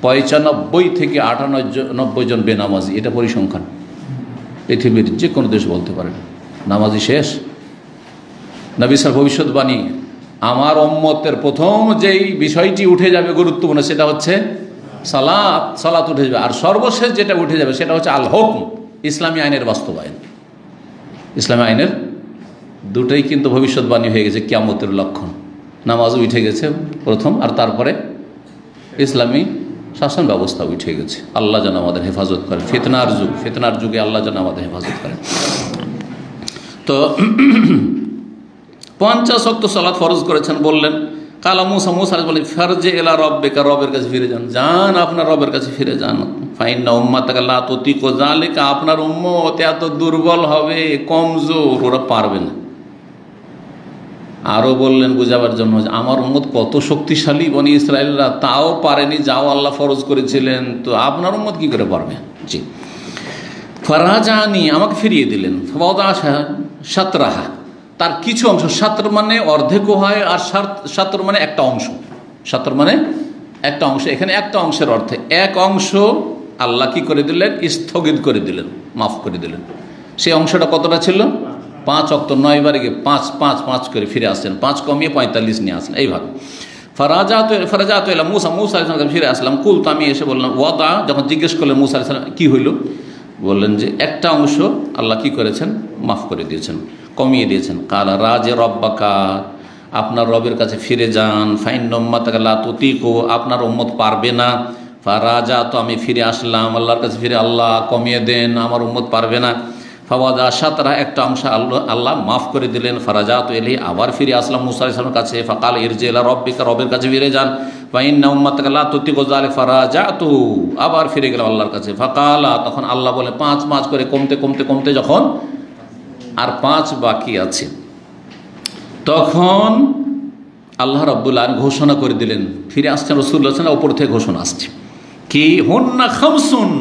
95 থেকে 98 জন বেনামাজি। এটা পরিসংখ্যান, পৃথিবীর যে কোনো দেশ বলতে পারেন। নামাজি শেষ। নবী সাল্লাল্লাহু ভবিষ্যৎবাণী, আমার উম্মতের প্রথম যেই বিষয়টি উঠে যাবে গুরুত্বপূর্ণ, সেটা হচ্ছে সালাত। সালাত উঠে যাবে। আর সর্বশেষ যেটা উঠে যাবে সেটা হচ্ছে আল হুকম, ইসলামী আইনের বাস্তবায়ন। ইসলামী আইনের দুটোই কিন্তু ভবিষ্যৎবাণী হয়ে গেছে, কিয়ামতের লক্ষণ। নামাজ উঠে গেছে প্রথম, আর তারপরে ইসলামী শাসন ব্যবস্থা উঠে গেছে। আল্লাহ যেন আমাদের হেফাজত করেন। ফিতনার যুগে আল্লাহ যেন আমাদের হেফাজত করেন। তো 50 ওয়াক্ত সালাত ফরজ করেছেন। বললেন, কালা মুসা, মুসা বলেন, ফারজে এলা রব্বিকা, রবের কাছে ফিরে যান, যান আপনার রবের কাছে ফিরে যান। ফাইন্না উম্মাতাকা লা তুতিকু যালিকা, আপনার উম্মত এত দুর্বল হবে, কমজোর, ওরা পারবে না। আরও বললেন বোঝাবার জন্য, আমার উম্মত কত শক্তিশালী বনি ইসরায়েলরা, তাও পারেনি যাও আল্লাহ ফরজ করেছিলেন, তো আপনার উম্মত কি করে পারবে। জি, ফারাজানি আমাকে ফিরিয়ে দিলেন, সাতরাহা তার কিছু অংশ, সাতর মানে অর্ধেকও হয়, আর সাতর মানে একটা অংশ, সাতর মানে একটা অংশ, এখানে একটা অংশের অর্থে এক অংশ আল্লাহ কি করে দিলেন, স্থগিত করে দিলেন, মাফ করে দিলেন। সেই অংশটা কতটা ছিল, 5 ওয়াক্ত, 9 বারে গিয়ে 5 করে ফিরে আসছেন, 5 কমিয়ে 45 নিয়ে আসলেন এইভাবে। ফারাজাত এলাম মুসা আলাইহিস সালাম ফিরে আসলাম। কুল তো আমি এসে বললাম ওয়াদা, যখন জিজ্ঞেস করলেন মুসা আলাইহিস সালাম কি হইল, বললেন যে একটা অংশ আল্লাহ কি করেছেন, মাফ করে দিয়েছেন, কমিয়ে দিয়েছেন। কালা রাজে রব্বাকা, আপনার রবের কাছে ফিরে যান। ফাইন উম্মাতাকা লা তুতিকু, আপনার উম্মত পারবে না। ফারাজা তো আমি ফিরে আসলাম আল্লাহর কাছে ফিরে, আল্লাহ কমিয়ে দেন, আমার উম্মত পারবে না। ফাওয়াদা সাতরা একটা অংশ আল্লাহ মাফ করে দিলেন। ফারাজা তো এলি আবার ফিরে আসলাম মুসা আলাইহিস সালামের কাছে। ফাকাল ইরজি ইলা রব্বিকা, রবের কাছে ফিরে যান। ফাইন্না উম্মাতাকা লা তুতিকু যালিক, ফারাজাতু আবার ফিরে গেলাম আল্লাহর কাছে। ফাকালা, তখন আল্লাহ বলে 5 করে কমতে যখন আর 5 বাকি আছে, তখন আল্লাহ রাব্বুল আলামিন ঘোষণা করে দিলেন, ফিরে আসছেন রাসূলুল্লাহ সাল্লাল্লাহু আলাইহি ওয়াসাল্লাম, উপর থেকে ঘোষণা আসছে কি, হুন্না খামসুন,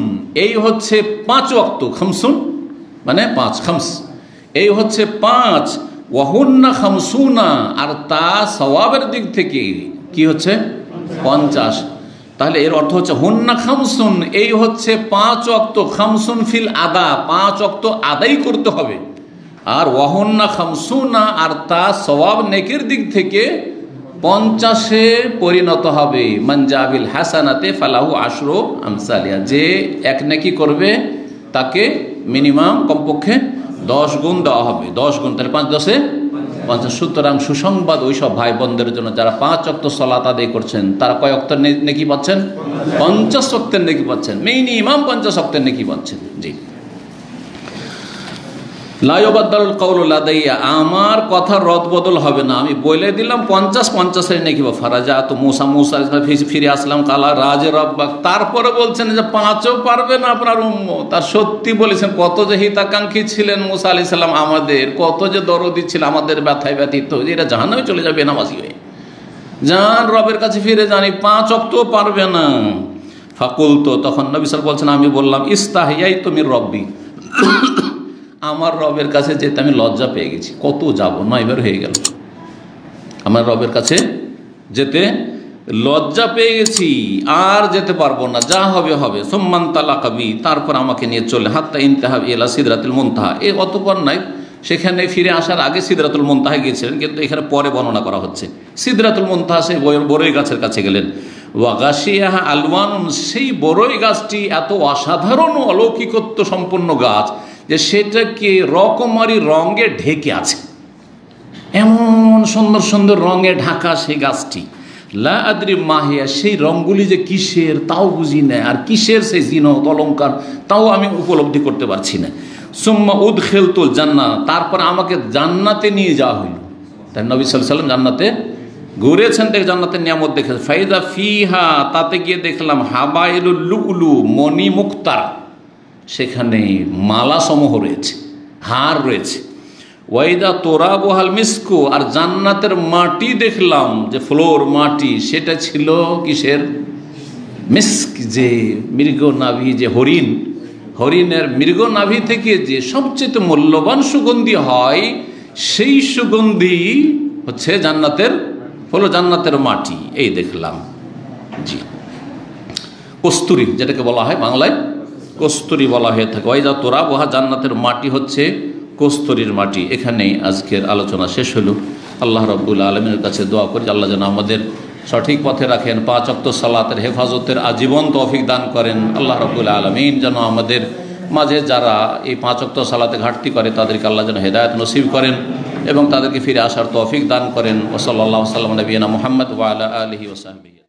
এই হচ্ছে 5 ওয়াক্ত, খামসুন মানে 5, খামস এই হচ্ছে 5, ওয়াহুন্না খামসুনা, আর তা সওয়াবের দিক থেকে কি হচ্ছে 50। তাহলে এর অর্থ হচ্ছে হুন্না খামসুন, এই হচ্ছে 5 ওয়াক্ত, খামসুন ফিল আদা, 5 ওয়াক্ত আদায় করতে হবে, আর ওয়াহুন্না খামসুনা, আর তা সওয়াব নেকির দিক থেকে 50-এ পরিণত হবে। মানজাবিল হাসানাতে ফালাহু আশরু আমসালিহা, যে এক নেকি করবে তাকে মিনিমাম কমপক্ষে 10 গুণ দেওয়া হবে, 10 গুণ, তাহলে 5 10 50। সুতরাং সুসংবাদ ওই সব ভাই বোনদের জন্য যারা 5 ওয়াক্ত সালাত আদায় করছেন, তারা কয় ওয়াক্তের নেকি পাচ্ছেন, 50 ওয়াক্তের নেকি পাচ্ছেন, মিনিমাম 50 ওয়াক্তের নেকি পাচ্ছেন। জি, লা ইউবাদদালুল কাউলু লাদাইয়া, আমার কথা রদ বদল হবে না, আমি বলে দিলাম 50-50 নেকি। ফারাজাত মুসা ফিরে আসলাম। কালা রাজে রব্বাক, তারপরে বলছেন যে 5ও পারবে না আপনার উম্মত। তার সত্যি বলেছেন, কত যে হিতাকাঙ্ক্ষী ছিলেন মুসা আলাইহিস সালাম আমাদের, কত যে দরদি ছিল আমাদের ব্যথায় ব্যথিত, যে এরা জাহান্নামে চলে যাবে নামাজি হয়ে, যান রবের কাছে ফিরে জানি, 5 ওয়াক্তও পারবে না। ফাকুল তো, তখন নবী সাল্লাল্লাহু আলাইহি ওয়াসাল্লাম বলছেন, আমি বললাম ইস্তাহিয়াইতু মির রব্বি, আমার রবের কাছে যেতে আমি লজ্জা পেয়ে গেছি, কত যাব, 9 বার হয়ে গেল, আমার রবের কাছে যেতে লজ্জা পেয়ে গেছি, আর যেতে পারবো না, যা হবে হবে। সুম্মান তালাকাবি, তারপর আমাকে নিয়ে চলে, হাত্তা ইনতাহা ইলা সিদরাতুল মুনতাহা, এই অতঃপর নাই, সেখানে ফিরে আসার আগে সিদরাতুল মুনতাহা গিয়েছিলেন, কিন্তু এখানে পরে বর্ণনা করা হচ্ছে। সিদরাতুল মুনতাহা সেই বড়ই গাছের কাছে গেলেন। ওয়াগাশিয়াহা আলওয়ানুন, সেই বড়ই গাছটি এত অসাধারণ অলৌকিকত্ব সম্পন্ন গাছ যে সেটাকে রকমারি রঙে ঢেকে আছে, এমন সুন্দর সুন্দর রঙে ঢাকা সেই গাছটি। লা আদ্রি মাহিয়া, সেই রঙগুলি যে কিসের তাও বুঝি না, আর কিসের সেই জিনত অলঙ্কার তাও আমি উপলব্ধি করতে পারছি না। সুম্মা উদখিলতুল জান্নাহ, তারপর আমাকে জান্নাতে নিয়ে যাওয়া হইল। তাই নবী সাল্লাল্লাহু আলাইহি ওয়াসাল্লাম জান্নাতে ঘুরেছেন, দেখে জান্নাতের নিয়ামত দেখেছেন। ফাইদা ফিহা, তাতে গিয়ে দেখলাম হাবাইলুল লুলু, মণি মুক্তার, সেখানে মালা সমূহ রয়েছে, হার রয়েছে। ওয়াইদা তোরা বহাল মিসকু, আর জান্নাতের মাটি দেখলাম যে ফ্লোর মাটি, সেটা ছিল কিসের, মিস্ক, যে মৃগ নাভি, যে হরিণের মৃগ নাভি থেকে যে সবচেয়ে মূল্যবান সুগন্ধি হয়, সেই সুগন্ধি হচ্ছে জান্নাতের হলো জান্নাতের মাটি, এই দেখলাম। জি, কস্তুরী যেটাকে বলা হয় বাংলায় কস্তুরী বলা হয়ে থাকে। ওয়াইদা তোরা বহা, জান্নাতের মাটি হচ্ছে কস্তুরীর মাটি। এখানেই আজকের আলোচনা শেষ হলো। আল্লাহ রাব্বুল আলামিনের কাছে দোয়া করি আল্লাহ যেন আমাদের সঠিক পথে রাখেন, 5 ওয়াক্ত সালাতের হেফাজতের আজীবন তৌফিক দান করেন। আল্লাহ রাব্বুল আলামিন যেন আমাদের মাঝে যারা এই 5 ওয়াক্ত সালাতে ঘাটতি করে তাদেরকে আল্লাহ যেন হেদায়েত নসিব করেন এবং তাদেরকে ফিরে আসার তৌফিক দান করেন। ওয়া সাল্লাল্লাহু আলা নবিয়িনা মুহাম্মদ ওয়া আলা আলিহি ওয়া সাহবিহি।